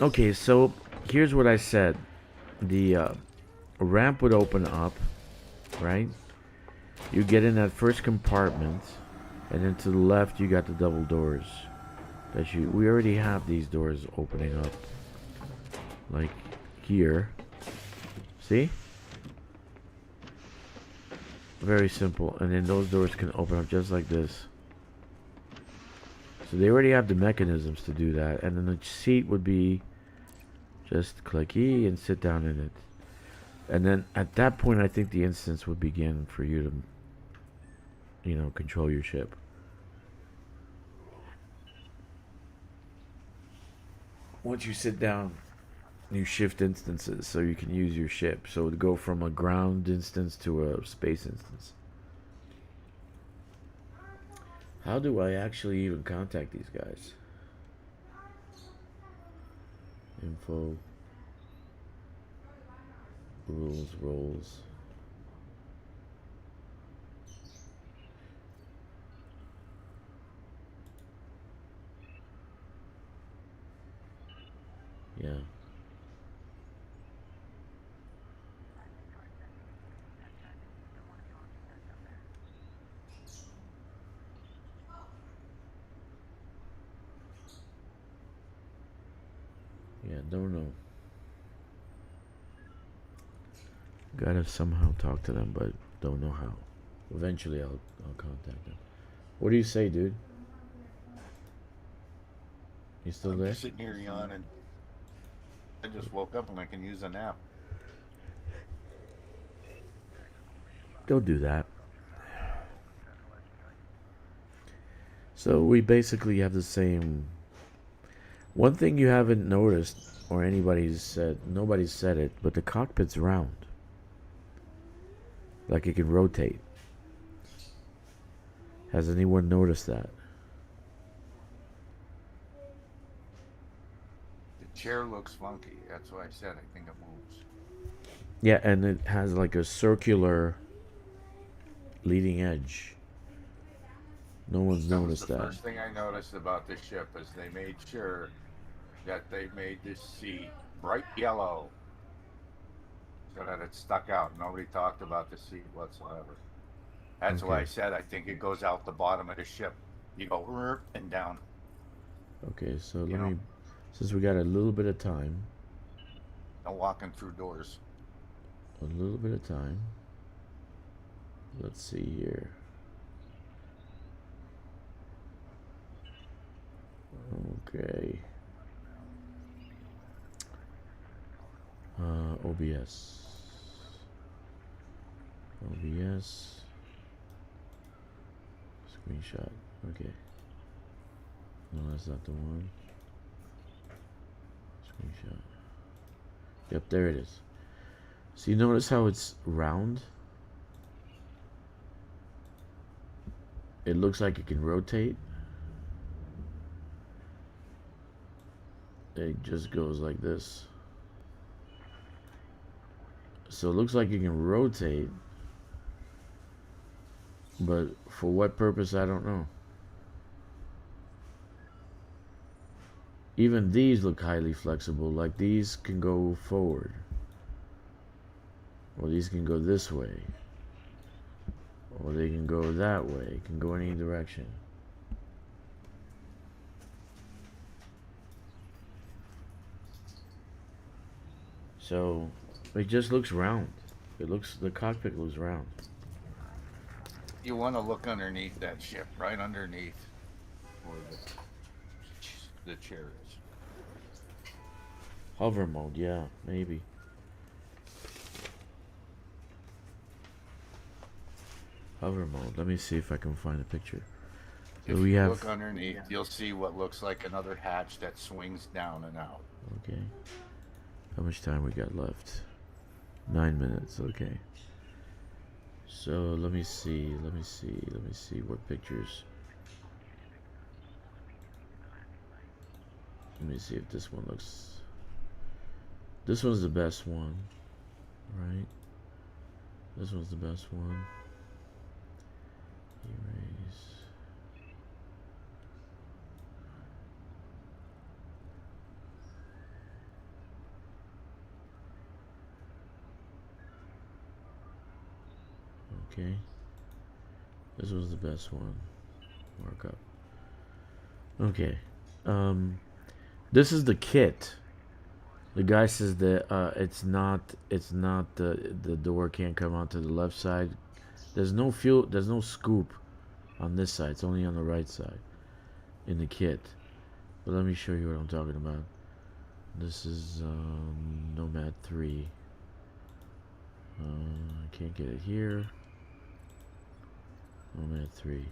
Okay, so here's what I said. The ramp would open up, right? You get in that first compartment, and then to the left you got the double doors. We already have these doors opening up, like here. See? Very simple. And then those doors can open up just like this. So they already have the mechanisms to do that. And then the seat would be just click E and sit down in it. And then at that point, I think the instance would begin for you to, you know, control your ship. Once you sit down, you shift instances so you can use your ship. So it would go from a ground instance to a space instance. How do I actually even contact these guys? Info. Roles. Yeah. Yeah, don't know. Gotta somehow talk to them, but don't know how. Eventually I'll contact them. What do you say, dude? You still I'm there? just sitting here yawning. I just woke up and I can use a nap. Don't do that. So we basically have the same. One thing you haven't noticed, or nobody's said it, but the cockpit's round. Like it can rotate. Has anyone noticed that? The chair looks funky. That's why I said I think it moves. Yeah, and it has like a circular leading edge. No one's noticed The that. first thing I noticed about this ship is they made sure that they made this seat bright yellow so that it stuck out. Nobody talked about the seat whatsoever. That's why I said I think it goes out the bottom of the ship. You go "Rrr," and down. Okay, so let me, since we got a little bit of time. No walking through doors. A little bit of time. Let's see here. Okay. OBS. Screenshot. Okay. No, that's not the one. Screenshot. Yep, there it is. So you notice how it's round? It looks like it can rotate. It just goes like this. So it looks like it can rotate, but for what purpose, I don't know. Even these look highly flexible, like these can go forward, or these can go this way, or they can go that way. It can go any direction. So it just looks round. The cockpit looks round. You want to look underneath that ship, right underneath where the chair is. Hover mode, yeah, maybe. Hover mode. Let me see if I can find a picture. So If we you have. look underneath, you'll see what looks like another hatch that swings down and out. Okay. How much time we got left? 9 minutes. Okay. So let me see what pictures. Let me see if this one looks. This one's the best one, right? This one's the best one. Erase. Okay. This was the best one. Markup. Okay. This is the kit. The guy says that it's not the door can't come out to the left side. There's no scoop on this side. It's only on the right side in the kit. But let me show you what I'm talking about. This is Nomad 3. I can't get it here. Nomad 3.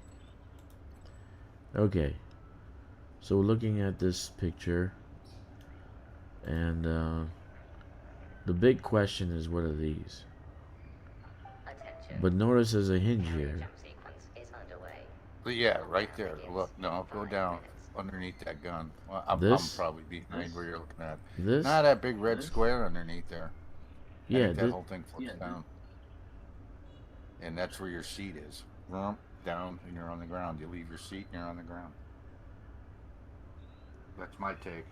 Okay. So we're looking at this picture, and the big question is, what are these? Attention. But notice there's a hinge Carrier here. jump sequence is underway. But yeah, right there. Look, no, go down underneath that gun. Well, I'm This? probably behind where you're looking at. This? Not that big red square underneath there. I Yeah, think that whole thing flips down. And that's where your seat is. Rump, down, and you're on the ground. You leave your seat and you're on the ground. That's my take.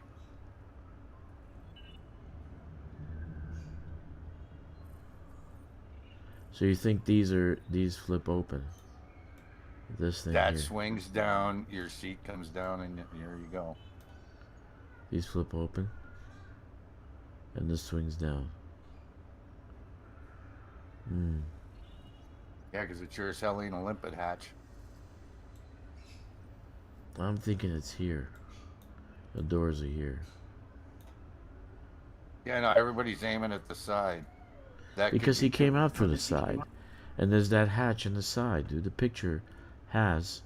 so you think these flip open? This thing That here. swings down, your seat comes down, and here you go. These flip open, and this swings down. Hmm. Yeah, because it sure as hell ain't a limpet hatch. I'm thinking it's here. The doors are here. Yeah, no, everybody's aiming at the side. That could Because be he came too. out from the side. And there's that hatch in the side, dude. The picture has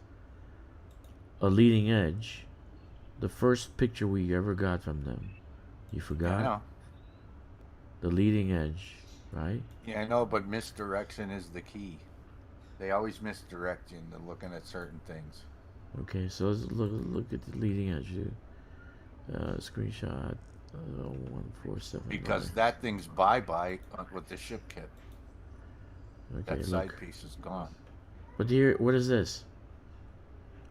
a leading edge. The first picture we ever got from them. You I forgot? know. The leading edge, right? Yeah, I know, but misdirection is the key. They always misdirect you into looking at certain things. Okay, so let's look at the leading edge, dude. Screenshot 147. Because that thing's bye-bye with the ship kit. Okay, That look. side piece is gone. But here, what is this?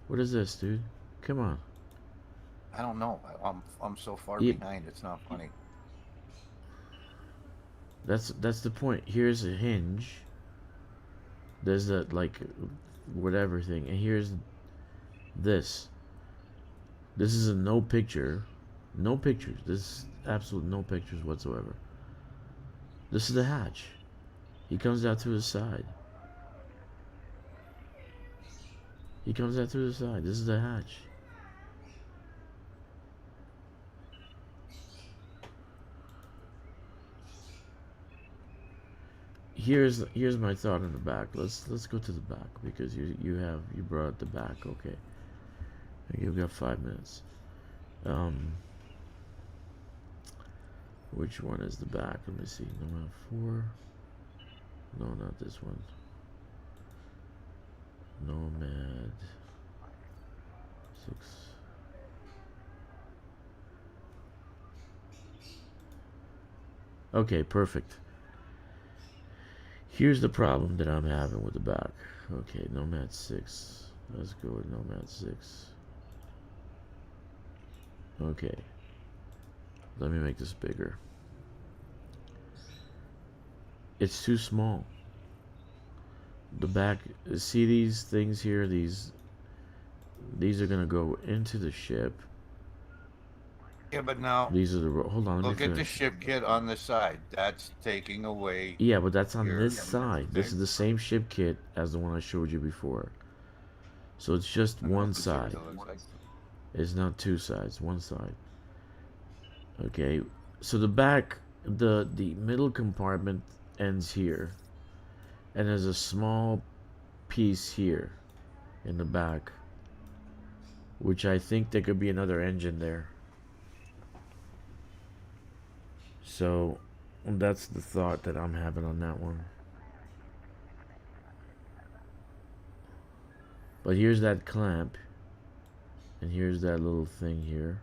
What is this, dude? Come on. I don't know. I'm so far Yeah. behind. It's not funny. That's the point. Here's a hinge. There's that like whatever thing, and here's this. This is a no picture. No pictures. This is absolute no pictures whatsoever. This is the hatch. He comes out to his side. He comes out to his side. This is the hatch. Here's my thought in the back. Let's go to the back because you brought up the back. Okay. You've got 5 minutes. Which one is the back? Let me see. Nomad 4. No, not this one. Nomad 6. Okay, perfect. Here's the problem that I'm having with the back. Okay, Nomad 6. Let's go with Nomad 6. Okay. Let me make this bigger. It's too small. The back, see these things here? These are gonna go into the ship. Yeah, but now These are the hold on. Let look me at the finish. ship kit on the side. That's taking away. Yeah, but that's on Here. this side. This is the same ship kit as the one I showed you before. So it's just one side. It's not two sides. One side. Okay. So the back, the middle compartment ends here, and there's a small piece here in the back, which I think there could be another engine there. So that's the thought that I'm having on that one. But here's that clamp. And here's that little thing here.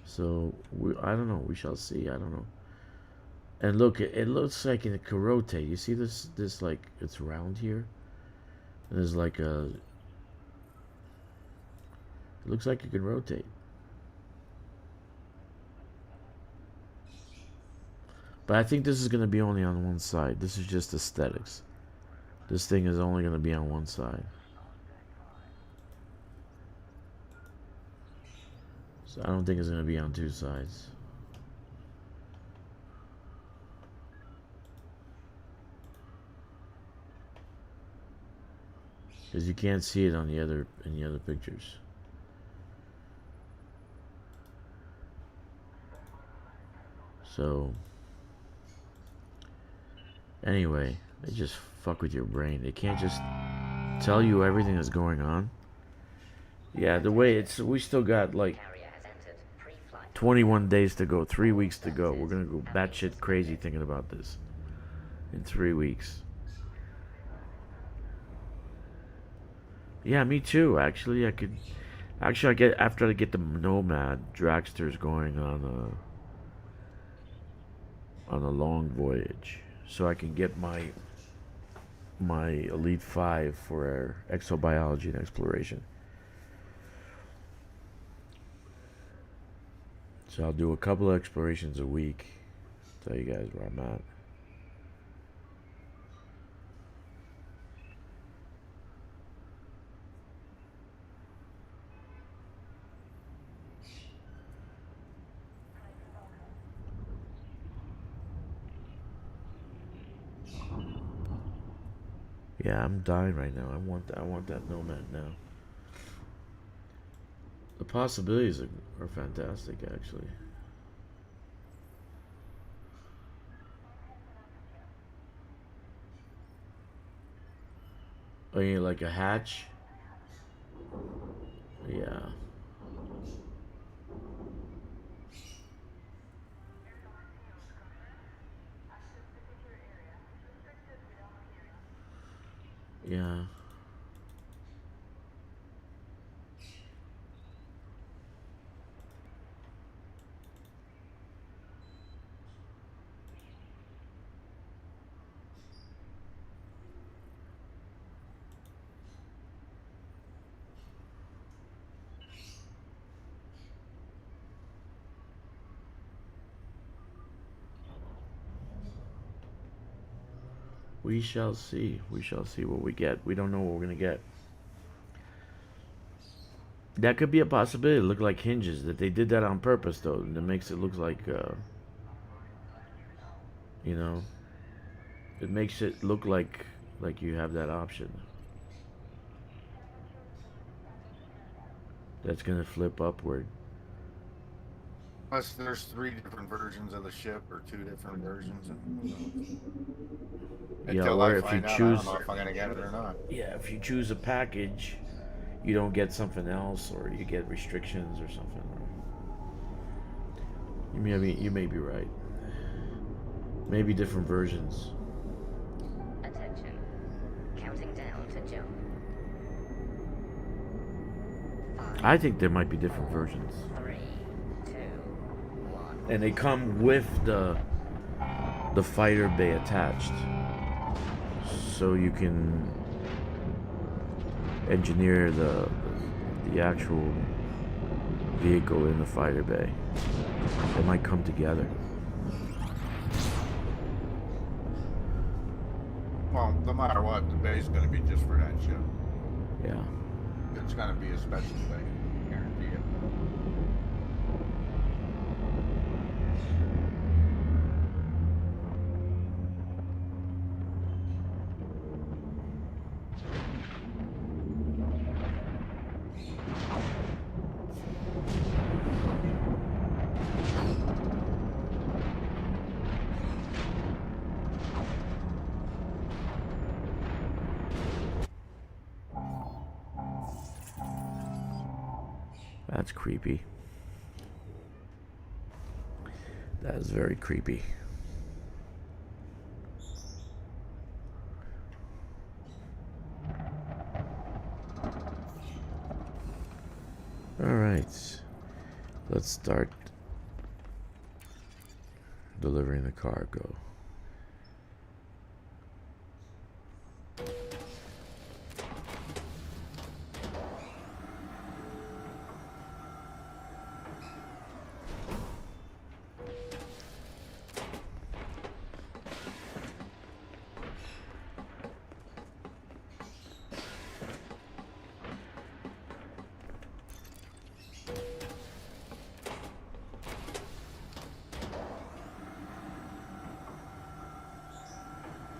So, I don't know. We shall see. I don't know. And look, it looks like it could rotate. You see this like, it's round here? And there's like a... It looks like it can rotate. But I think this is going to be only on one side. This is just aesthetics. This thing is only going to be on one side. So I don't think it's going to be on two sides. Because you can't see it on the other pictures. So anyway, they just fuck with your brain. They can't just tell you everything that's going on. Yeah, the way it's, we still got like 21 days to go, 3 weeks to go. We're gonna go batshit crazy thinking about this in 3 weeks. Yeah, me too. Actually, I get after I get the Nomad dragsters going on a long voyage, so I can get my Elite 5 for exobiology and exploration. So I'll do a couple of explorations a week. Tell you guys where I'm at. Yeah, I'm dying right now. I want that Nomad now. The possibilities are fantastic, actually. Oh, you like a hatch? Yeah. Yeah. We shall see. We shall see what we get. We don't know what we're gonna get. That could be a possibility. Look like hinges. That they did that on purpose, though. And it makes it look like, you know, it makes it look like you have that option. That's gonna flip upward. Unless there's 3 different versions of the ship or 2 different versions. Yeah, Until or I if you find out, I choose, don't know if I'm gonna get it or not. yeah, if you choose a package, you don't get something else, or you get restrictions or something. You may be right. Maybe different versions. Attention. Counting down to jump. 5, I think there might be different versions. 3, 2, 1. And they come with the fighter bay attached, so you can engineer the actual vehicle in the fighter bay. They might come together. Well, no matter what, the bay's gonna be just for that ship. Yeah. It's gonna be a special bay. Guarantee it. That's creepy. That is very creepy. Alright. Let's start delivering the cargo.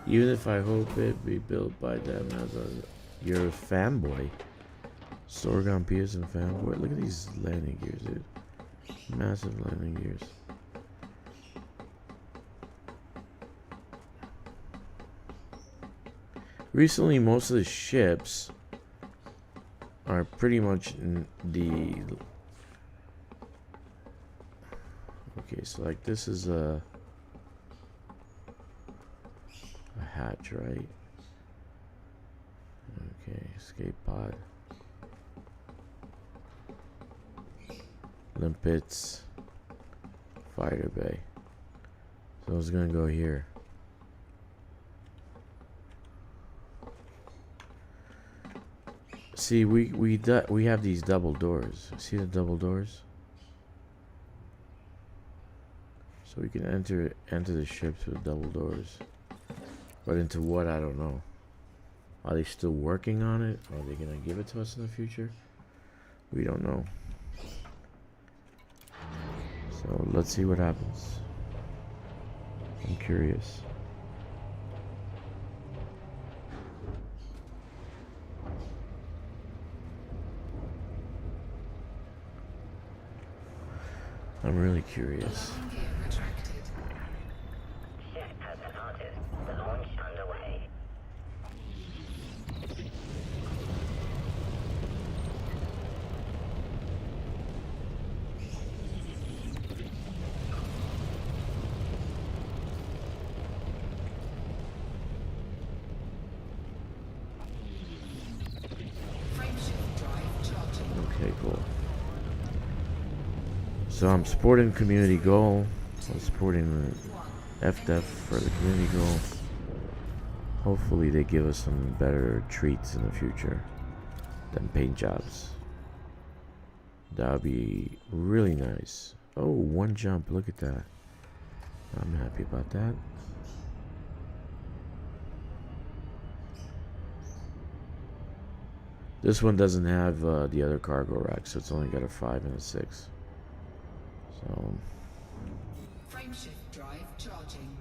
Even if I hope it be built by them as a you're a fanboy. Sorghum Pearson fanboy. Look at these landing gears, dude. Massive landing gears. Recently, most of the ships are pretty much in the... Okay, so like this is a hatch, right? Okay, escape pod. Limpets. Fighter bay. So it's gonna go here. See, we have these double doors. See the double doors? So we can enter the ship through the double doors. But into what, I don't know. Are they still working on it? Are they gonna give it to us in the future? We don't know. So let's see what happens. I'm curious. I'm really curious. Landing gear retracted. Ship has departed. The launch underway. Frameshift drive charging. Okay, cool. So I'm supporting community goal. I'm supporting the FDEF for the community goal. Hopefully they give us some better treats in the future than paint jobs. That would be really nice. Oh, one jump. Look at that. I'm happy about that. This one doesn't have the other cargo rack, so it's only got a 5 and a 6. So Frameshift drive charging.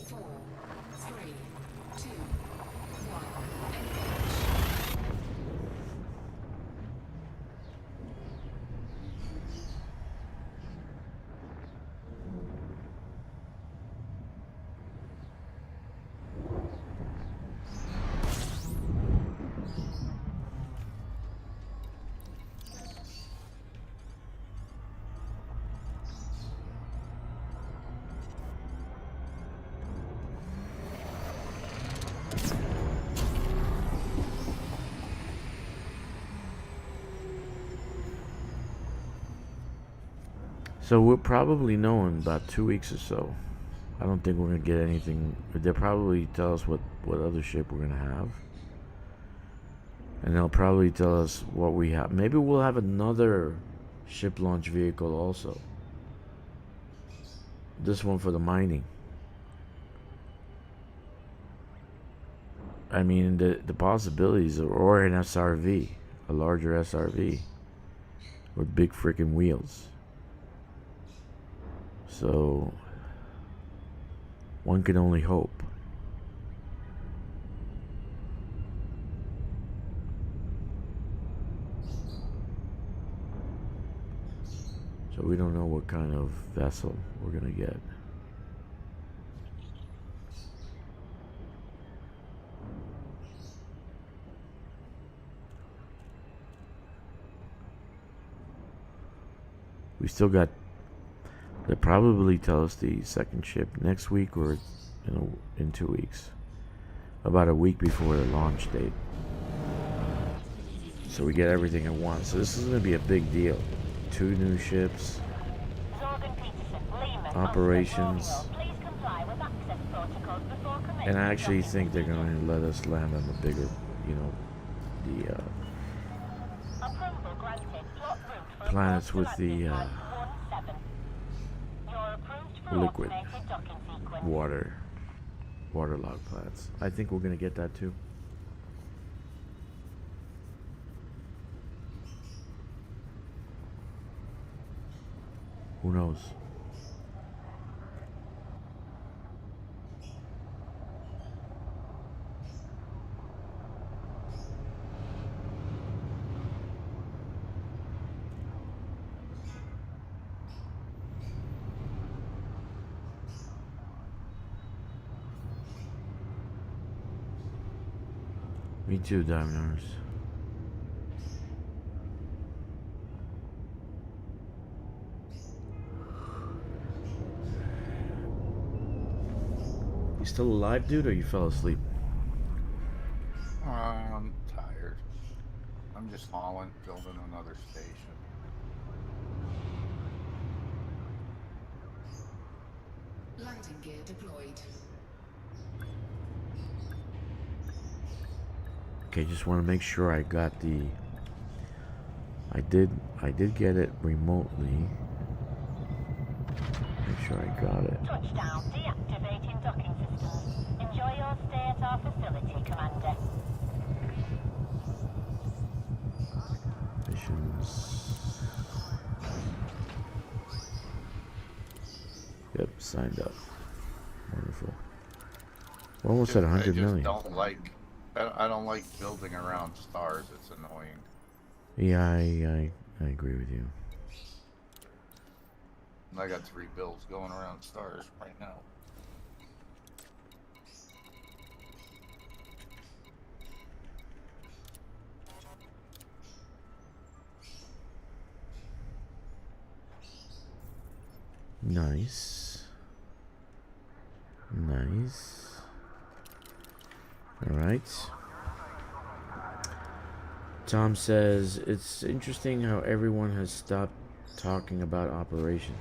Four, three, two, one. Engage. So we'll probably know in about 2 weeks or so. I don't think we're gonna get anything. They'll probably tell us what other ship we're gonna have, and they'll probably tell us what we have. Maybe we'll have another ship launch vehicle also. This one for the mining. I mean, the possibilities are, or an SRV, a larger SRV with big freaking wheels. So one can only hope. So we don't know what kind of vessel we're gonna get. We still got They'll probably tell us the second ship next week or in 2 weeks. About a week before the launch date. So we get everything at once. So this is going to be a big deal. 2 new ships. Operations. And I actually think they're going to let us land on the bigger, the planets with the liquid waterlogged planets. I think we're going to get that too. Who knows? Me too, Diamond. You still alive, dude, or you fell asleep? I'm tired. I'm just hauling, building another station. Landing gear deployed. Okay, just want to make sure I got the. I did get it remotely. Make sure I got it. Touchdown, deactivating docking systems. Enjoy your stay at our facility, Commander. Missions. Yep, signed up. Wonderful. We're almost at 100 million. I don't like building around stars. It's annoying. Yeah, I agree with you. I got 3 builds going around stars right now. Nice. Nice. All right. Tom says, it's interesting how everyone has stopped talking about operations.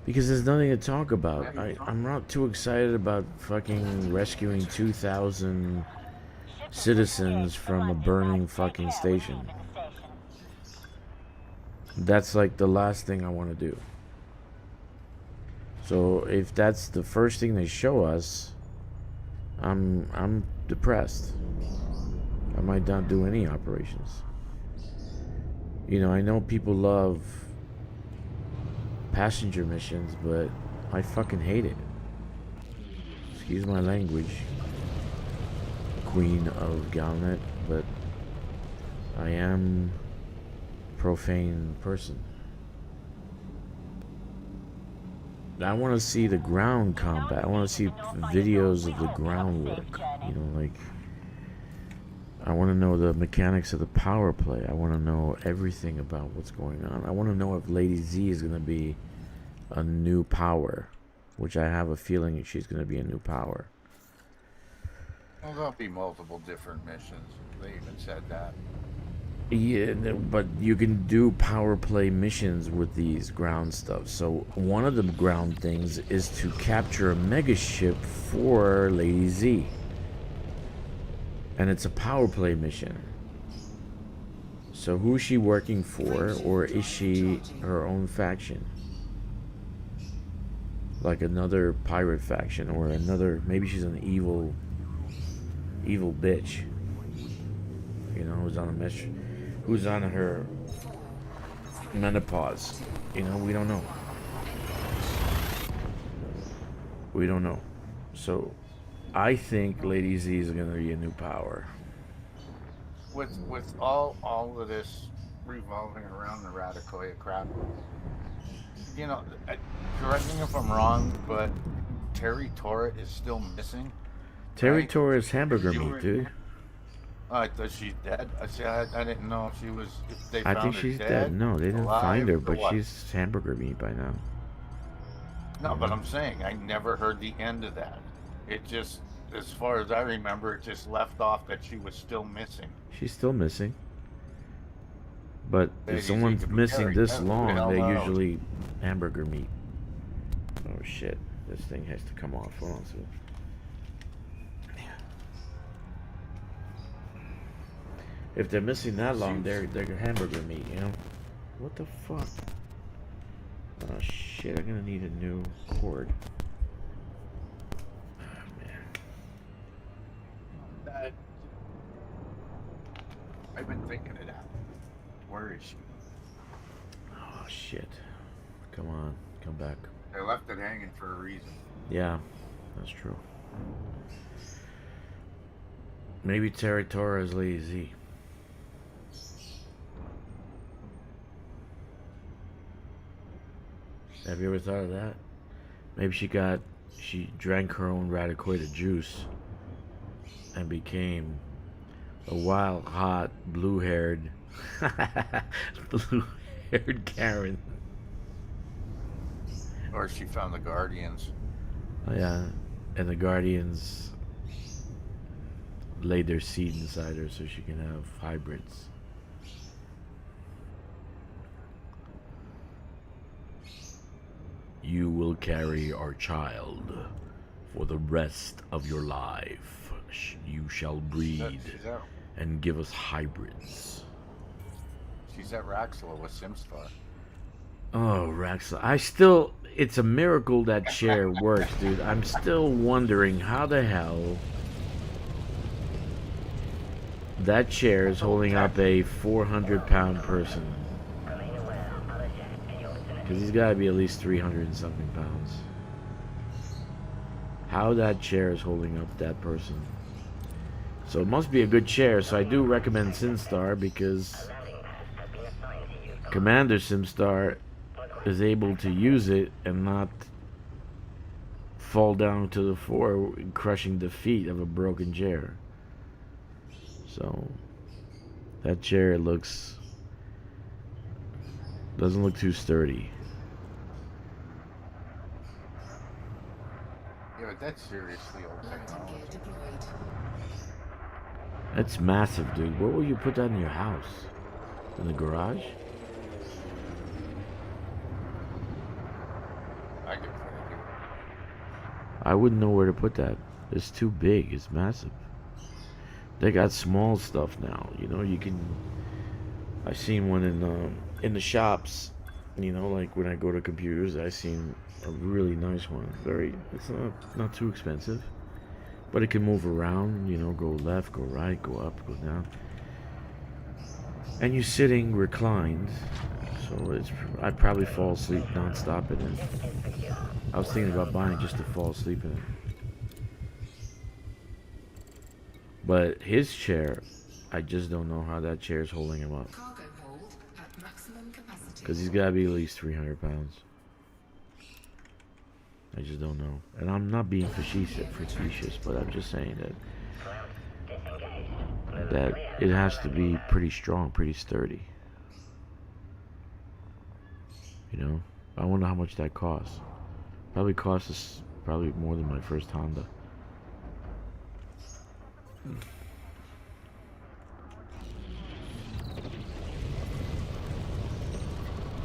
Because there's nothing to talk about. I'm not too excited about fucking rescuing 2,000 citizens from a burning fucking station. That's like the last thing I want to do. So if that's the first thing they show us, I'm depressed. I might not do any operations. I know people love passenger missions, but I fucking hate it. Excuse my language, Queen of Galnet, but I am a profane person. I want to see the ground combat. I want to see videos of the groundwork. I want to know the mechanics of the power play. I want to know everything about what's going on. I want to know if Lady Z is going to be a new power, which I have a feeling she's going to be a new power. Well, there'll be multiple different missions. They even said that. Yeah, but you can do power play missions with these ground stuff. So one of the ground things is to capture a mega ship for Lady Z. And it's a power play mission. So who's she working for, or is she her own faction? Like another pirate faction, or maybe she's an evil bitch. Who's on her menopause. We don't know. We don't know. So I think Lady Z is going to be a new power. With all of this revolving around the Radicoya crap, correct me if I'm wrong, but Terry Torres is still missing. Terry right? Torres hamburger meat, dude. Oh, I thought she's dead. I didn't know if she was. If they I think found her she's dead. dead, No, they didn't find alive, her, or but what? she's hamburger meat by now. No, but Yeah. I'm saying I never heard the end of that. It just, as far as I remember, it just left off that she was still missing. She's still missing. But if Ladies, he someone's could be missing Gary. this Who the long, hell they're knows? usually hamburger meat. Oh shit. This thing has to come off. Hold on. So. If they're missing that long, they're hamburger meat, you know? What the fuck? Oh shit, I'm gonna need a new cord. Oh man. That, I've been thinking of that. Where is she? Oh shit. Come on, come back. They left it hanging for a reason. Yeah, that's true. Maybe Territora is lazy. Have you ever thought of that? Maybe she drank her own radicated juice and became a wild, hot, blue-haired Karen. Or she found the Guardians. Oh, yeah, and the Guardians laid their seed inside her so she can have hybrids. You will carry our child for the rest of your life. You shall breed and give us hybrids. She's at Raxela with Simstar. Oh, Raxel. It's a miracle that chair works, dude. I'm still wondering how the hell that chair is holding up a 400-pound person. Because he's got to be at least 300 and something pounds. How that chair is holding up that person. So it must be a good chair. So I do recommend SimStar because Commander SimStar is able to use it and not fall down to the floor, crushing the feet of a broken chair. So that chair doesn't look too sturdy. Yeah, but that's seriously old Landing technology. gear deployed. That's massive, dude. Where will you put that in your house? In the garage? I could put it here. I wouldn't know where to put that. It's too big. It's massive. They got small stuff now. You know, you can. I seen one in the shops. You know, like when I go to computers, I seen a really nice one. It's not too expensive, but it can move around. You know, go left, go right, go up, go down. And you're sitting reclined, so I'd probably fall asleep nonstop in it. I was thinking about buying just to fall asleep in it. But his chair, I just don't know how that chair is holding him up. Cargo hold at maximum capacity. Because he's got to be at least 300 pounds. I just don't know. And I'm not being facetious, but I'm just saying that it has to be pretty strong, pretty sturdy. You know? I wonder how much that costs. Probably costs us probably more than my first Honda.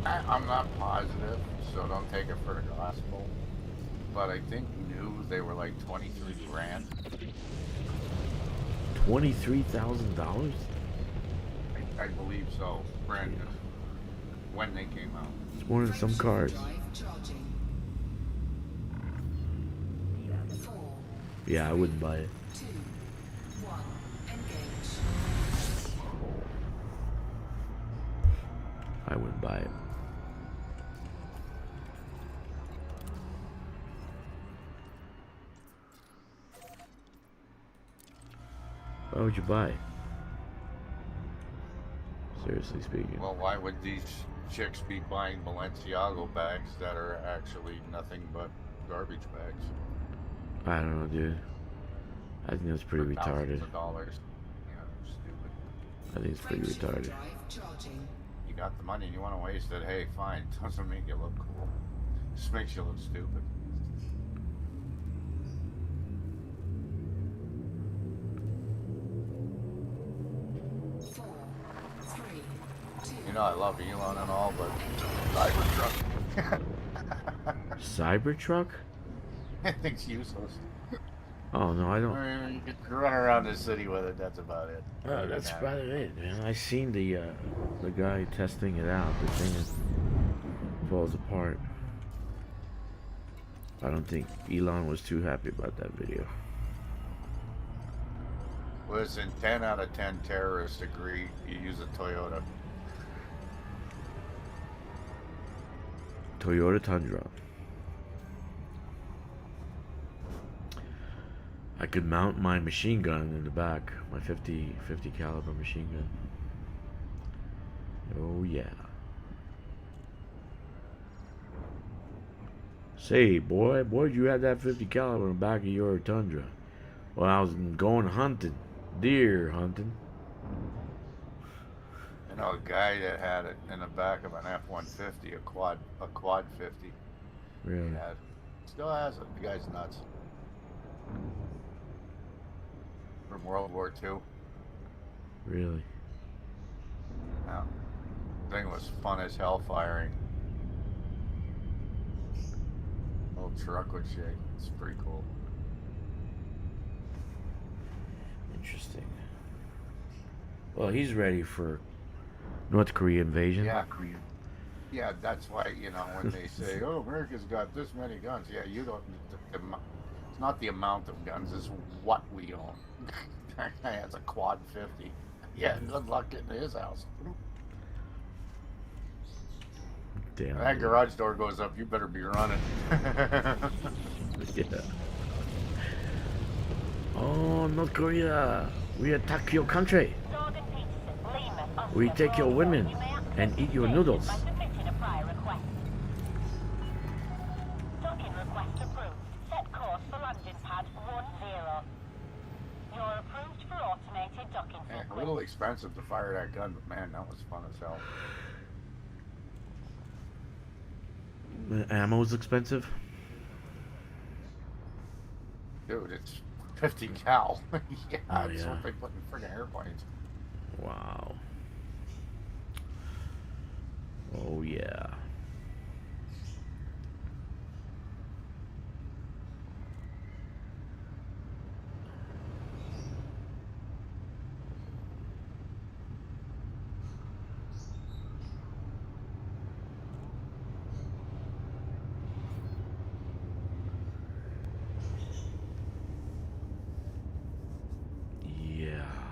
I'm not positive, so don't take it for the gospel. But I think new they were like 23 grand. $23,000? I believe so. Brand new. When they came out. It's more than some cars. Drive charging. 4, Yeah, I wouldn't buy it. 2, 1. Engage. I wouldn't buy it. Why would you buy it? Seriously speaking. Well, why would these chicks be buying Balenciaga bags that are actually nothing but garbage bags? I don't know, dude. I think that's pretty For thousands retarded. of dollars. Yeah, I think it's pretty retarded. Drive charging. You got the money and you want to waste it, hey, fine. Doesn't make you look cool. Just makes you look stupid. Four, three, two. You know I love Elon and all, but Cybertruck. Cybertruck? I think's useless. Oh no, I don't. You can run around the city with it. That's about it. Oh, that's about it, man. I seen the guy testing it out. The thing is, falls apart. I don't think Elon was too happy about that video. Listen, 10 out of 10 terrorists agree you use a Toyota. Toyota Tundra. I could mount my machine gun in the back, my 50 caliber machine gun. Oh yeah. Say, boy, you had that 50 caliber in the back of your Tundra. Well, I was going hunting, deer hunting. I know a guy that had it in the back of an F-150, a quad 50. Really? He had, still has it. The guy's nuts. From World War II. Really? Yeah. Thing was fun as hell firing. Little truck would shake. It's pretty cool. Interesting. Well, he's ready for North Korea invasion. Yeah, yeah. That's why, you know, when they say, "Oh, America's got this many guns," yeah, you don't. It's not the amount of guns; it's what we own. That guy has a quad 50. Yeah, good luck getting to his house. Damn. When that garage door goes up, you better be running. Yeah. Oh, North Korea, we attack your country. Gordon Peterson, Lima, Oscar, We take your Bravo. women You may activate and eat your this noodles. by submitting a prior request. Docking request approved. Set course for landing pad 10. You're approved for automated docking Yeah, a sequence. little expensive to fire that gun, but man, that was fun as hell. The ammo's expensive. Dude, it's 50 cal. Yeah, Oh, it's yeah. what they put in friggin' airplanes. Wow. Oh yeah.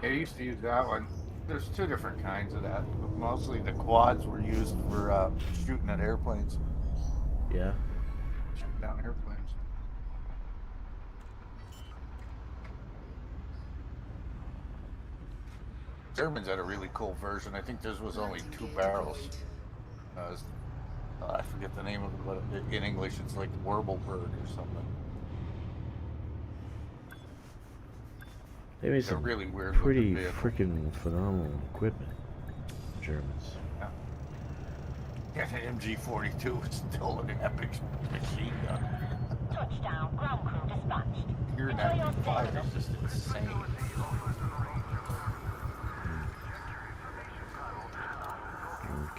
I used to use that one. There's two different kinds of that. But mostly the quads were used for shooting at airplanes. Yeah. Shooting down airplanes. Germans had a really cool version. I think this was only 2 barrels. I forget the name of it, but in English it's like Warbelberg or something. They made They're some really weird pretty looking vehicle. freaking phenomenal equipment. Germans. Yeah, the MG42 is still an epic machine gun. Touchdown, ground crew dispatched. Your Enjoy your 95 stay. is just insane.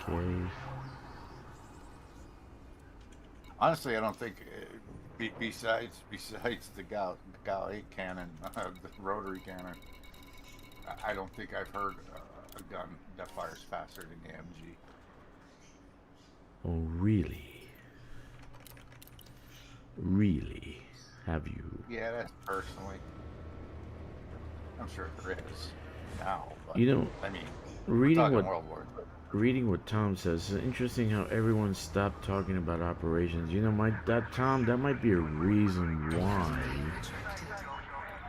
Okay. Honestly, I don't think, besides the Gal 8 cannon, the rotary cannon, I don't think I've heard a gun that fires faster than the MG. Oh really? Really? Have you? Yeah, that's personally. I'm sure there is now. But, You know, I mean, reading talking what World War II. reading what Tom says, it's interesting how everyone stopped talking about operations. You know, Tom, that might be a reason why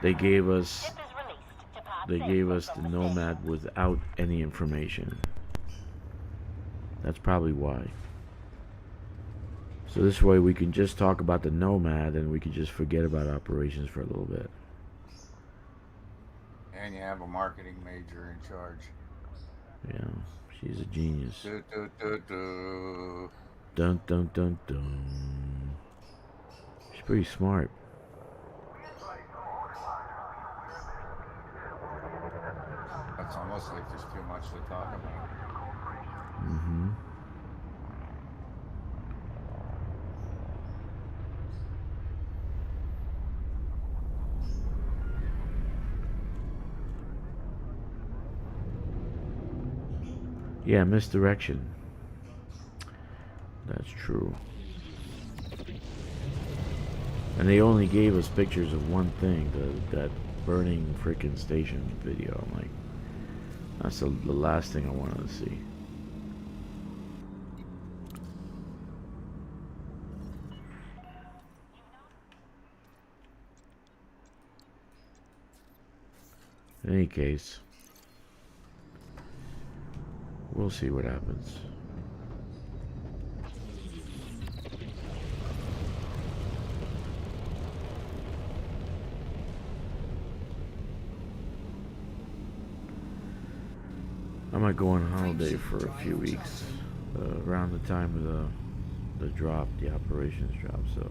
they gave us Ship is released. Depart they safely gave us from the station. Nomad without any information. That's probably why. So this way we can just talk about the Nomad and we can just forget about operations for a little bit. And you have a marketing major in charge. Yeah, she's a genius. Do, do, do, do. Dun dun dun dun. She's pretty smart. That's almost like there's too much to talk about. Mm-hmm. Yeah, misdirection. That's true. And they only gave us pictures of one thing, that burning freaking station video. I'm like, that's the last thing I wanted to see. In any case, we'll see what happens. I might go on holiday for a few weeks, around the time of the drop, the operations drop. So,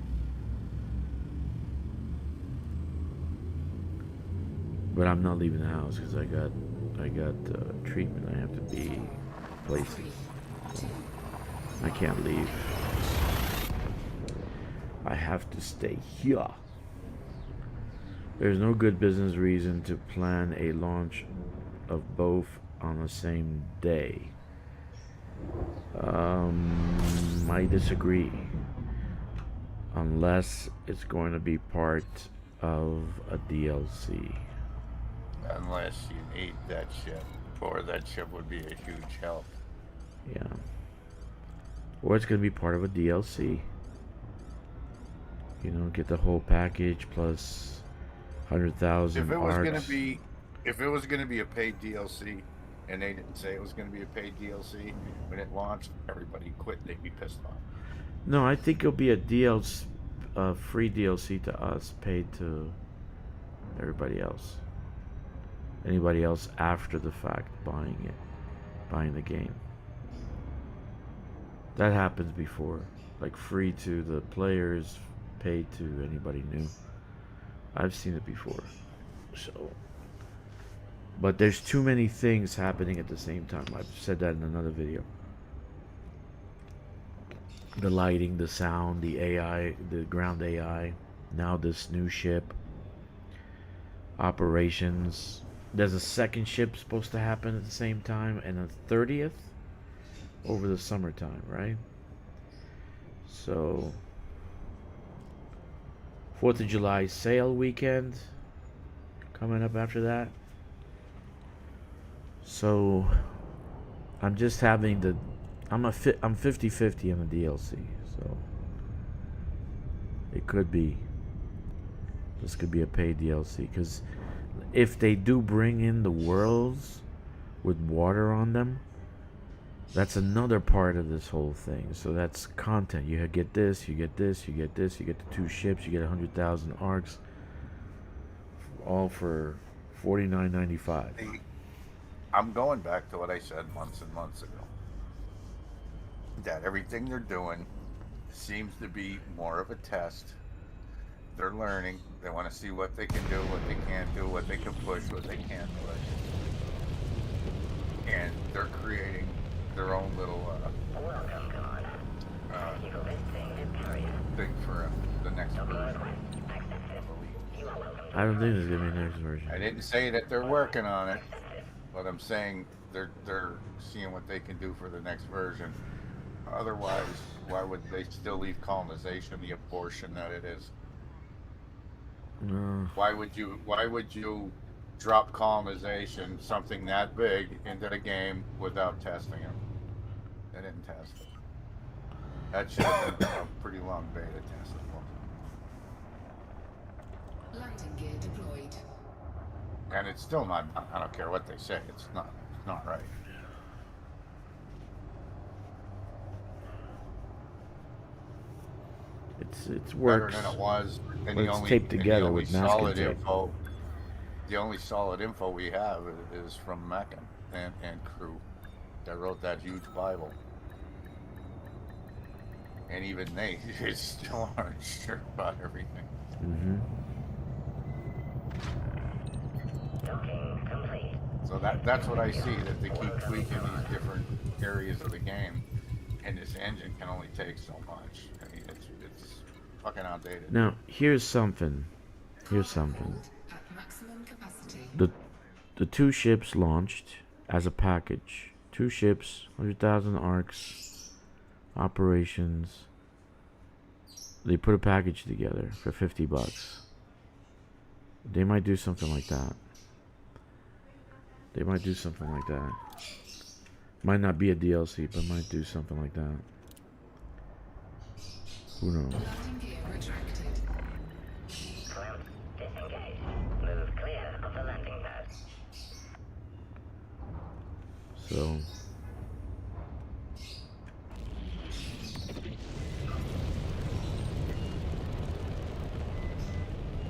but I'm not leaving the house because I got treatment. I have to be places. So I can't leave. I have to stay here. There's no good business reason to plan a launch of both on the same day. I disagree. Unless it's going to be part of a DLC. Unless you need that ship, or that ship would be a huge help. Yeah. Or it's going to be part of a DLC. You know, get the whole package plus 100,000 If it was arcs. gonna be a paid DLC, and they didn't say it was gonna be a paid DLC when it launched, everybody quit. They'd be pissed off. No, I think it'll be a DLC, free DLC to us, paid to everybody else. Anybody else after the fact buying the game. That happens before, like free to the players, paid to anybody new. I've seen it before. So, but there's too many things happening at the same time. I've said that in another video. The lighting, the sound, the AI, the ground AI, now this new ship, operations. There's a second ship supposed to happen at the same time, and a 30th over the summertime, right? So 4th of July sale weekend coming up after that. So I'm just having the I'm 50-50 on the DLC, so it could be this could be a paid DLC, because if they do bring in the worlds with water on them, that's another part of this whole thing. So that's content. You get this, you get this, you get this, you get the 2 ships, you get 100,000 arcs, all for $49.95. I'm going back to what I said months and months ago. That everything they're doing seems to be more of a test. They're learning. They want to see what they can do, what they can't do, what they can push, what they can't push. And they're creating their own little thing for the next version. I don't think there's gonna be a next version. I didn't say that they're working on it, but I'm saying they're seeing what they can do for the next version. Otherwise, why would they still leave colonization the abortion that it is? No. Why would you drop colonization, something that big, into the game without testing it? They didn't test it. That should have been a pretty long beta test. Landing gear deployed. And it's still not. I don't care what they say. It's not right. It's works. Better than it was. And But it's taped together with masking tape. The only solid info we have is from Meccan and crew. that wrote that huge Bible. And even they still aren't sure about everything. Mm-hmm. Docking complete. So that's what I see, that they keep tweaking these different areas of the game, and this engine can only take so much. I mean, it's fucking outdated. Now, here's something. Here's something. Hold at maximum capacity. The two ships launched as a package. Two ships, 100,000 arcs, operations. They put a package together for $50. They might do something like that. They might do something like that. Might not be a DLC, but might do something like that. Who knows? Landing gear retracted. Clamps disengaged. Move clear of the landing pad. So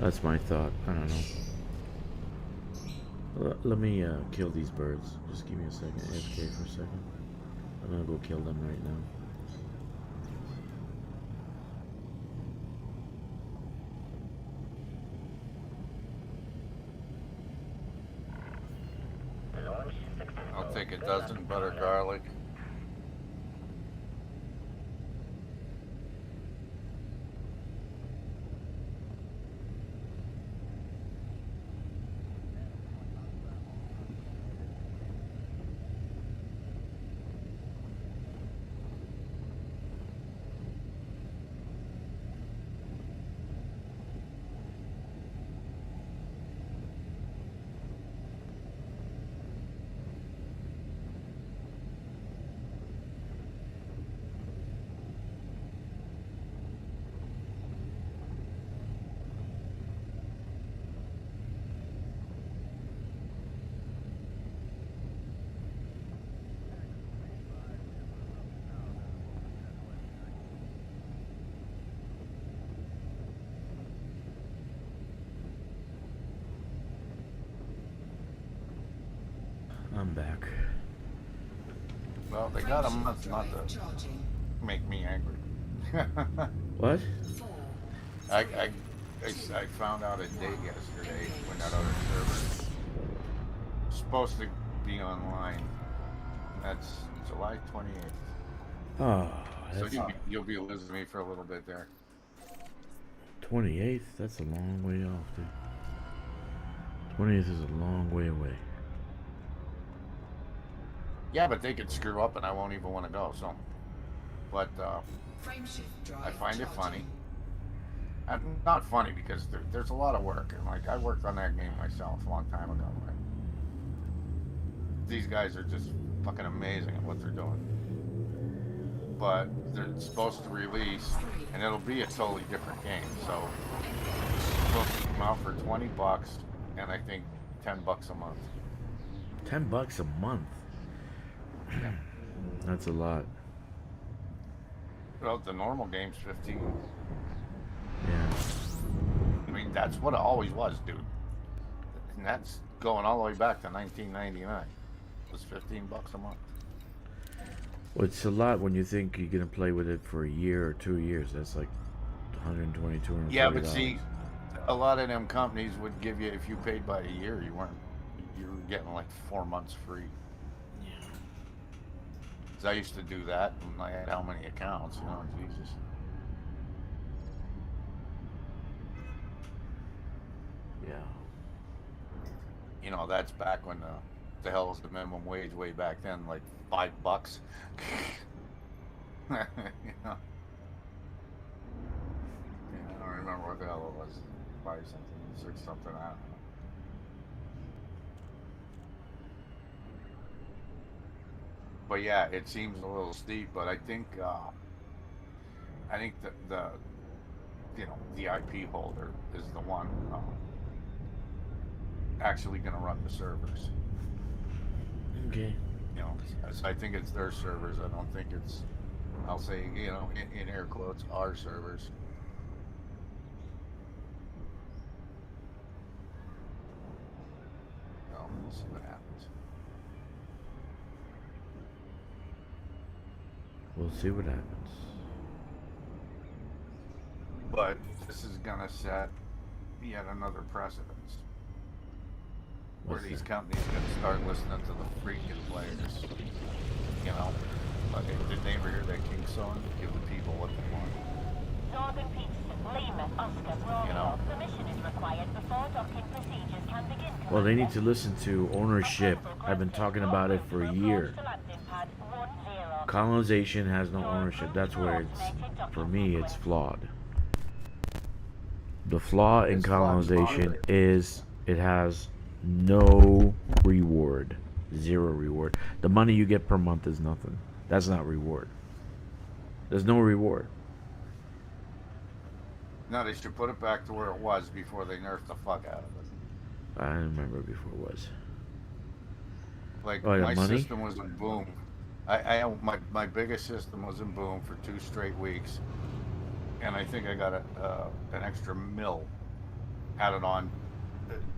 that's my thought. I don't know. Let me kill these birds. Just give me a second. AFK for a second. I'm gonna go kill them right now. Launch successful. I'll take a dozen butter garlic. I'm back. Well, they got a month not Drive to charging. make me angry. What? 4. I found out a date yesterday when that other server was supposed to be online. That's July 28th. Oh, So that's you'll be losing me for a little bit there. 28th. That's a long way off, dude. 20th is a long way away. Yeah, but they could screw up and I won't even want to go. So, but Frameshift drive I find it funny. charging. Not funny because there's a lot of work, and like I worked on that game myself a long time ago. Right? These guys are just fucking amazing at what they're doing. But they're supposed to release, and it'll be a totally different game. So, it's supposed to come out for $20, and I think $10 a month. $10 a month. That's a lot. Well, the normal game's 15. Yeah. I mean, that's what it always was, dude. And that's going all the way back to 1999. It was $15 a month. Well, it's a lot when you think you're gonna play with it for a year or 2 years. That's like 120, 240. Yeah, but see, a lot of them companies would give you, if you paid by a year, you were getting like 4 months free. Yeah. 'Cause I used to do that, and I had how many accounts, you know, Jesus. Yeah. You know, that's back when the hell was the minimum wage way back then, like $5. You know? Yeah, I don't remember what the hell it was. 5 something, 6 something, I don't know. But yeah, it seems a little steep, but I think the you know, the IP holder is the one actually going to run the servers. Okay. You know, so I think it's their servers. I don't think it's, I'll say, you know, in air quotes, our servers. Well, we'll see what happens. We'll see what happens. But this is gonna set yet another precedence. Where What's these that? companies gonna start listening to the freaking players. You know? Like, did they ever hear that King song? Give the people what they want. Jordan Peterson, Lima, Oscar, Romeo. You know? Permission is required before docking procedures can begin. Well, they need to listen to ownership. I've been talking about it for a year. Colonization has no ownership. That's where it's, for me, it's flawed. The flaw in It's flawed colonization smarter. is it has no reward. Zero reward. The money you get per month is nothing. That's not reward. There's no reward. No, they should put it back to where it was before they nerfed the fuck out of it. I don't remember before it was. Like, Oh, the my money? system was in boom. My biggest system was in boom for 2 straight weeks. And I think I got an extra mil added on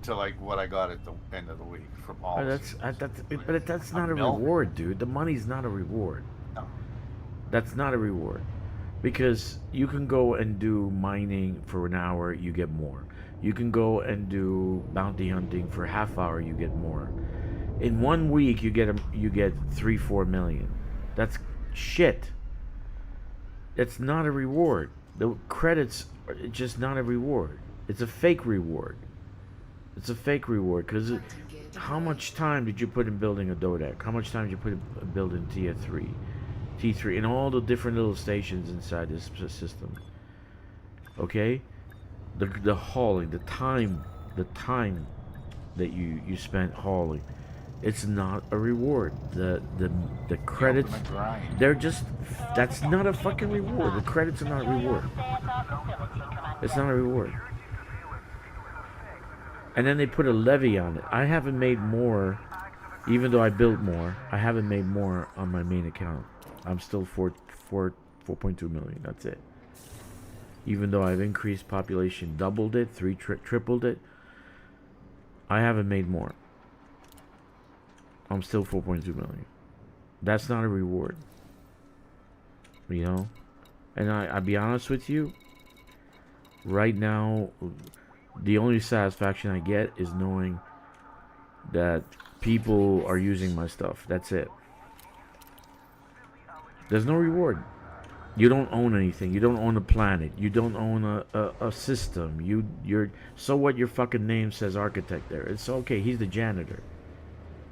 to like what I got at the end of the week from all. But that's not a mil? reward, dude. The money's not a reward. No. That's not a reward. Because you can go and do mining for an hour, you get more. You can go and do bounty hunting for half hour, you get more. In 1 week, you get 3-4 million. That's shit. It's not a reward. The credits are just not a reward. It's a fake reward. It's a fake reward because how much time did you put in building a Dodec? How much time did you put in building T3, and all the different little stations inside this system? Okay, the hauling, the time that you spent hauling, it's not a reward. The credits, Ultimate grind. they're just, that's not a fucking reward. The credits are not a reward. It's not a reward. And then they put a levy on it. I haven't made more, even though I built more. I haven't made more on my main account. I'm still 4.2 million. That's it. Even though I've increased population, doubled it, tripled it, I haven't made more. I'm still 4.2 million. That's not a reward. You know? And I'll be honest with you. Right now, the only satisfaction I get is knowing that people are using my stuff. That's it. There's no reward. You don't own anything. You don't own a planet. You don't own a system. You're so what? Your fucking name says architect there. It's okay. He's the janitor.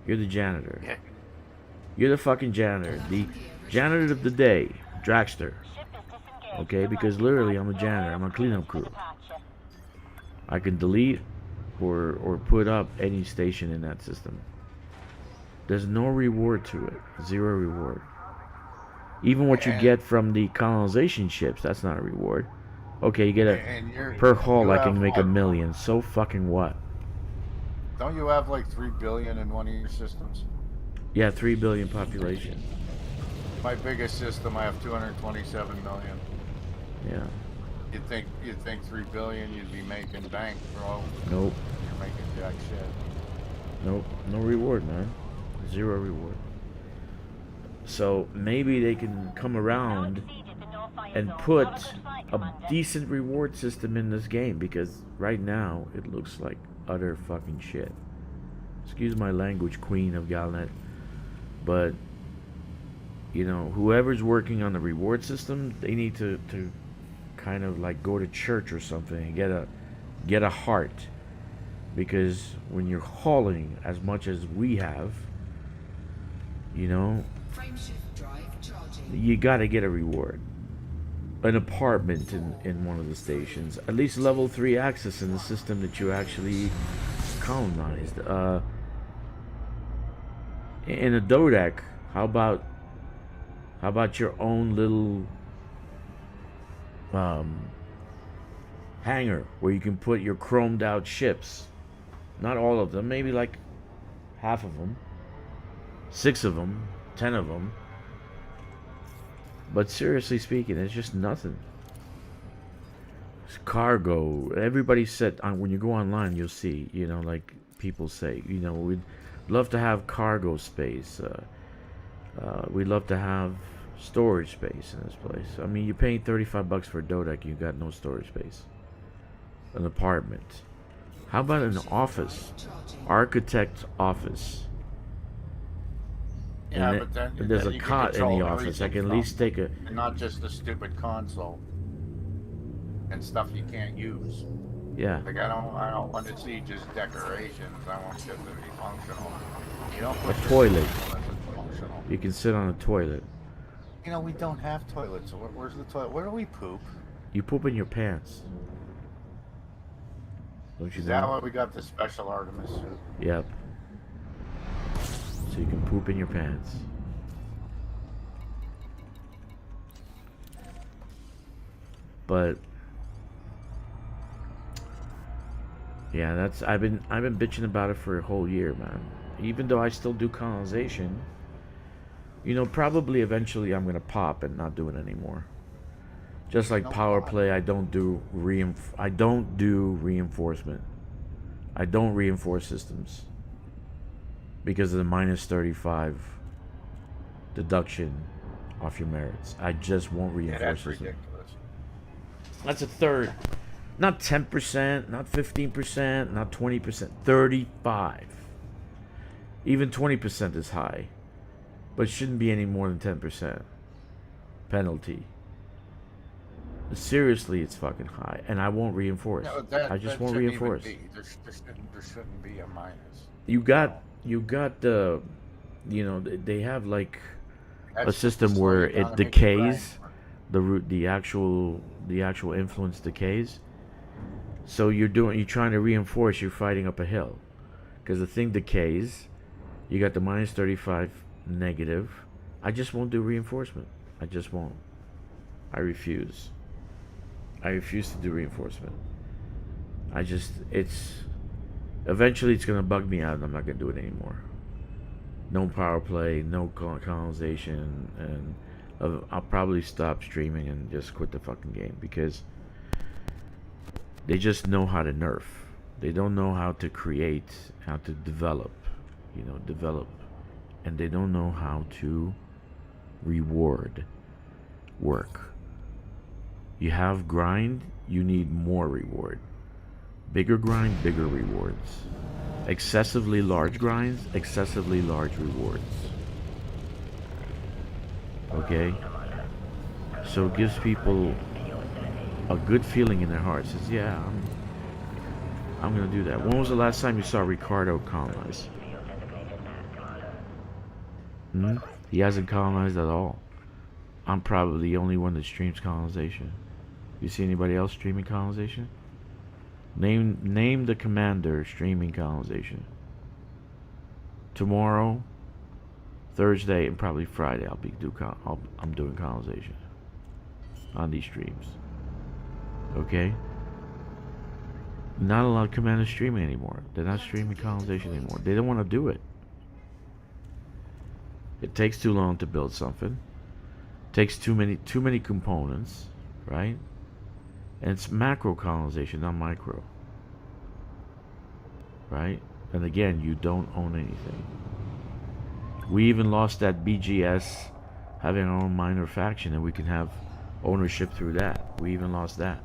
You're the janitor. Yeah. You're the fucking janitor. The janitor of the day. Dragster. Okay? Because literally I'm a janitor. I'm a cleanup crew. I can delete or put up any station in that system. There's no reward to it. Zero reward. Even what you get from the colonization ships, that's not a reward. Okay, you get per haul I can make $1 million. So fucking what? Don't you have like 3 billion in one of your systems? Yeah, 3 billion population. My biggest system, I have 227 million. Yeah. You'd think 3 billion, you'd be making bank, bro. Nope. You're making jack shit. Nope. No reward, man. Zero reward. So maybe they can come around and put a decent reward system in this game, because right now it looks like utter fucking shit. Excuse my language, Queen of Galnet, but you know, whoever's working on the reward system, they need to kind of like go to church or something and get a heart, because when you're hauling as much as we have, you know, Frameshift drive charging. you gotta get a reward. An apartment in one of the stations, at least level 3 access in the system that you actually colonized. In a Dodec, how about your own little hangar where you can put your chromed out ships? Not all of them, maybe like half of them, 6 of them, 10 of them. But seriously speaking, it's just nothing. It's cargo. Everybody said, when you go online, you'll see, you know, like people say, you know, we'd love to have cargo space. We'd love to have storage space in this place. I mean, you're paying $35 for a Dodec, you got no storage space. An apartment. How about an office? Architect's office. Yeah, And but then and there's then a you can cot in the control office. I everything can at from- least take a. and not just the stupid console and stuff you can't use. Yeah. Like I don't want to see just decorations. I want shit to be functional. You don't A put shit toilet. unless it's functional. You can sit on a toilet. You know, we don't have toilets. So where's the toilet? Where do we poop? You poop in your pants. Don't you Is know? that why we got the special Artemis suit? Yep. So you can poop in your pants. But yeah, that's I've been bitching about it for a whole year, man. Even though I still do colonization, you know, probably eventually I'm gonna pop and not do it anymore. Just like No power problem. play, I don't do reinforcement. I don't reinforce systems because of the -35 deduction off your merits. I just won't Yeah, reinforce that's systems. ridiculous. That's a third. Not 10%, not 15%, not 20%, 35. Even 20% is high. But it shouldn't be any more than 10% penalty. Seriously, it's fucking high, and I won't reinforce. No, I just that won't shouldn't even reinforce. be. There shouldn't be a minus. You got the, you know, they have like a That's system just where like you it gotta make decays, grind. the actual influence decays. So you're trying to reinforce. You're fighting up a hill, because the thing decays. You got the -35 negative. I just won't do reinforcement. I just won't. I refuse. I refuse to do reinforcement. Eventually it's gonna bug me out and I'm not gonna do it anymore. No power play, no colonization, and I'll probably stop streaming and just quit the fucking game because they just know how to nerf. They don't know how to create, how to develop, and they don't know how to reward work. You have grind, you need more reward. Bigger grind, bigger rewards. Excessively large grinds, excessively large rewards. Okay? So it gives people a good feeling in their hearts. Says, yeah, I'm gonna do that. When was the last time you saw Ricardo colonize? He hasn't colonized at all. I'm probably the only one that streams colonization. You see anybody else streaming colonization? Name the commander streaming colonization. Tomorrow, Thursday, and probably Friday, I'm doing colonization on these streams. Okay? Not a lot of commanders streaming anymore. They're not streaming colonization anymore. They don't want to do it. It takes too long to build something. Takes too many components, right? And it's macro colonization, not micro. Right? And again, you don't own anything. We even lost that BGS having our own minor faction, and we can have ownership through that. We even lost that.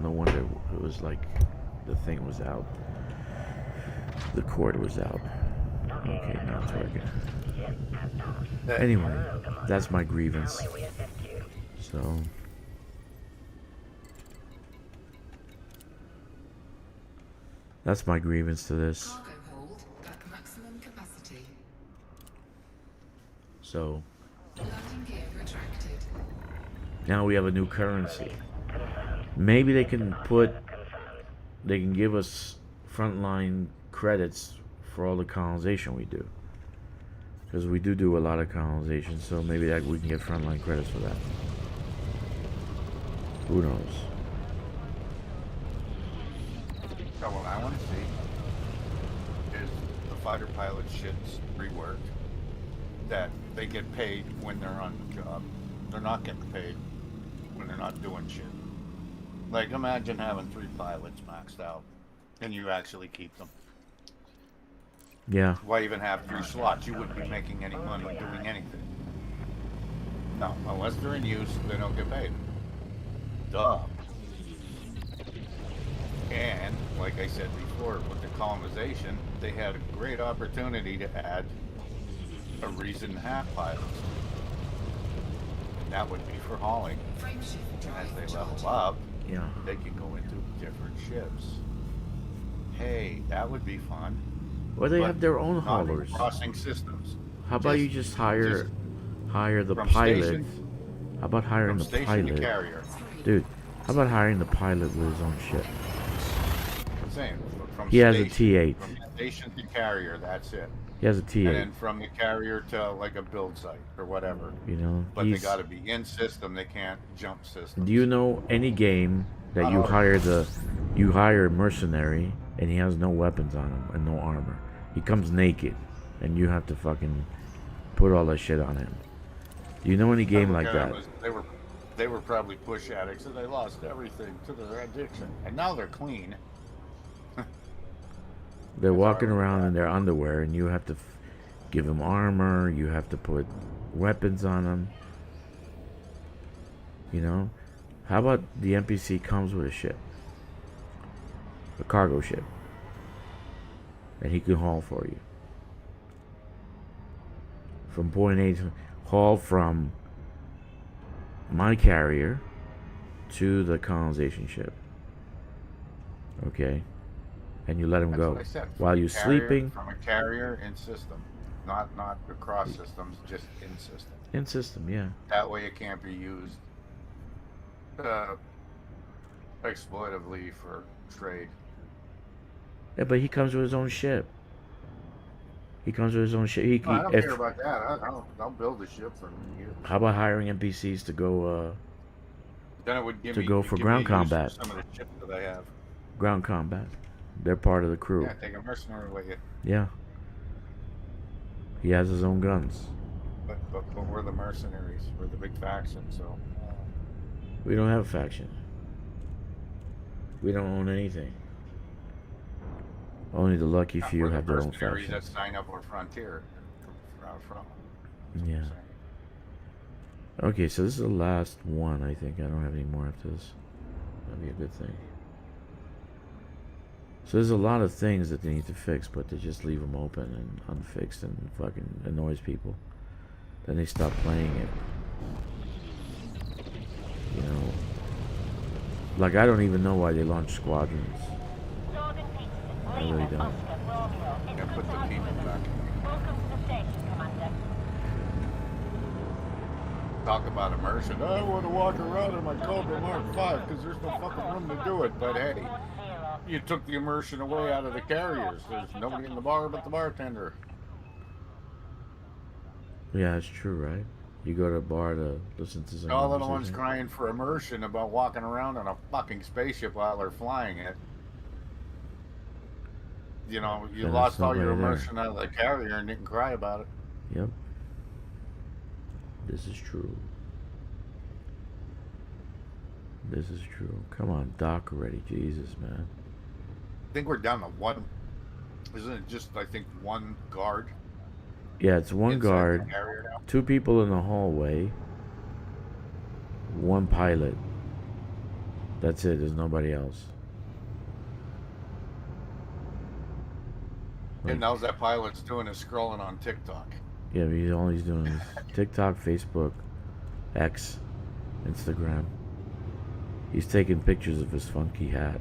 No wonder it was like the thing was out. The cord was out. Okay, now it's working. Anyway, that's my grievance. So that's my grievance to this. Cargo hold at maximum capacity. So Landing gear retracted. now we have a new currency. Maybe they can give us frontline credits for all the colonization we do. Because we do a lot of colonization, so maybe that we can get frontline credits for that. Who knows? So what I want to see is the fighter pilot shits reworked, that they get paid when they're on the job. They're not getting paid when they're not doing shit. Like, imagine having 3 pilots maxed out, and you actually keep them. Yeah. Why even have 3 slots? You wouldn't be making any money doing anything. No, unless they're in use, they don't get paid. Duh. And, like I said before, with the colonization, they had a great opportunity to add a reason to have pilots. And that would be for hauling. Frameshift And as drive they level charging. up, Yeah. they can go into different ships. Hey, that would be fun. Well, they But have their own not haulers. crossing systems. How about you just hire the from pilot? station- How about hiring From the station to pilot? carrier. Dude, how about hiring the pilot with his own ship? I'm saying, from He has a station- T8. From station to carrier, that's it. He has a And T8. then from the carrier to like a build site or whatever. You know, But they he's. got to be in system. They can't jump system. Do you know any game that you hire a mercenary and he has no weapons on him and no armor? He comes naked, and you have to fucking put all that shit on him. Do you know any game like that? They were probably push addicts and they lost everything to their addiction. And now they're clean. They're walking around in their underwear, and you have to give them armor. You have to put weapons on them. You know? How about the NPC comes with a ship? A cargo ship. And he can haul for you. From point A to haul from my carrier to the colonization ship. Okay? And you let him That's go. what I said. While you're sleeping. From a carrier in system. Not across systems, just in system. In system, yeah. That way it can't be used exploitively for trade. Yeah, but he comes with his own ship. He comes with his own ship. No, I don't care about that. I'll build a ship for you. How about hiring NPCs to go Then it would give to me, go it'd for give ground me use for combat? some of the ships that I have. ground combat? They're part of the crew. Yeah, take a mercenary with you. Yeah. He has his own guns. But we're the mercenaries. We're the big faction, so. We don't have a faction. We don't own anything. Only the lucky few We're the have their own mercenaries faction. that sign up for Frontier. From. Yeah. Okay, so this is the last one, I think. I don't have any more after this. That'd be a good thing. So there's a lot of things that they need to fix, but they just leave them open and unfixed and fucking annoys people. Then they stop playing it. You know? Like, I don't even know why they launched squadrons. Jordan Peterson, I really Lima, don't. Oscar, Romeo. It's Yeah, good put to the have you people with us. back. Welcome to the station, Commander. Talk about immersion. I want to walk around in my Cobra Mark 5 because there's no fucking room to do it. But hey, 1-0. you took the immersion away out of the carriers. There's nobody in the bar but the bartender. Yeah, it's true, right? You go to a bar to listen to some All the music, ones right? crying for immersion about walking around on a fucking spaceship while they're flying it. You know, you And lost there's all your nobody there. immersion out of the carrier and didn't cry about it. Yep. This is true. This is true. Come on, dock already. Jesus, man. I think we're down to one. Isn't it just, I think, one guard? Yeah, it's one inside the guard, carrier now? 2 people in the hallway, 1 pilot. That's it. There's nobody else. And all that pilot's doing is scrolling on TikTok. Yeah, but all he's doing is TikTok, Facebook, X, Instagram. He's taking pictures of his funky hat.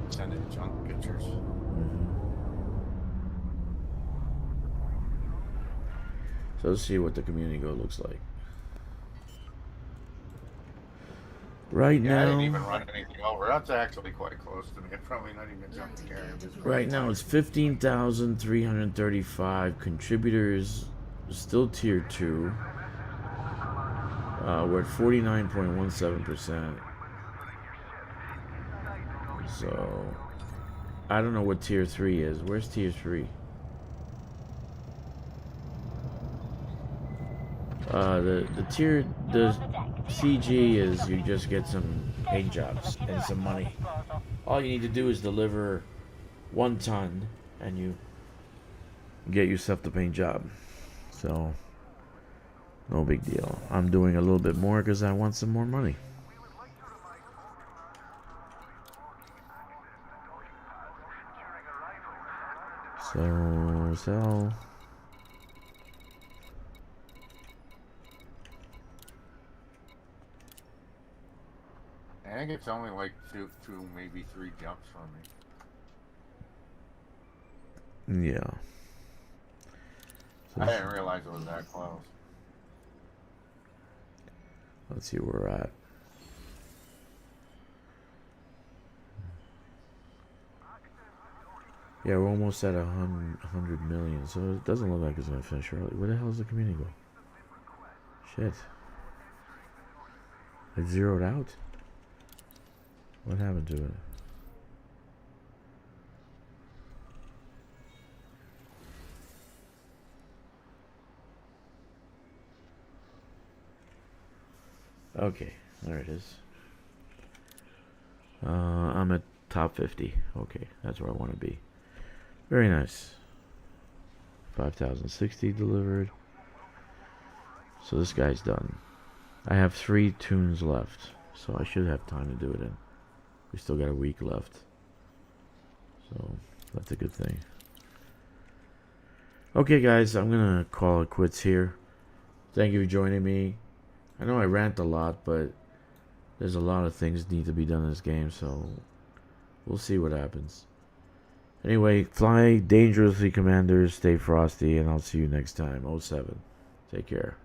Sending junk pictures. So let's see what the community go looks like. Right Yeah, I didn't now, even run anything over. That's actually quite close to me. It's probably not even junk the carrier. right now it's 15,335 contributors. Still tier 2. We're at 49.17%. So I don't know what tier 3 is. Where's tier 3? The CG is you just get some paint jobs and some money all you need to do is deliver 1 ton, and you get yourself the paint job. So, no big deal. I'm doing a little bit more because I want some more money. So. I think it's only like two, maybe 3 jumps from me. Yeah. So I didn't realize it was that close. let's see where we're at. Yeah, we're almost at 100 million, so it doesn't look like it's gonna finish early. Where the hell is the community go? Shit. It zeroed out? What happened to it? Okay, there it is. I'm at top 50. Okay, that's where I want to be. Very nice. 5,060 delivered. So this guy's done. I have 3 tunes left, so I should have time to do it in. We still got a week left, so that's a good thing. Okay, guys, I'm gonna call it quits here. Thank you for joining me. I know I rant a lot, but there's a lot of things need to be done in this game, so we'll see what happens. Anyway, fly dangerously, commanders. Stay frosty, and I'll see you next time. 07. Take care.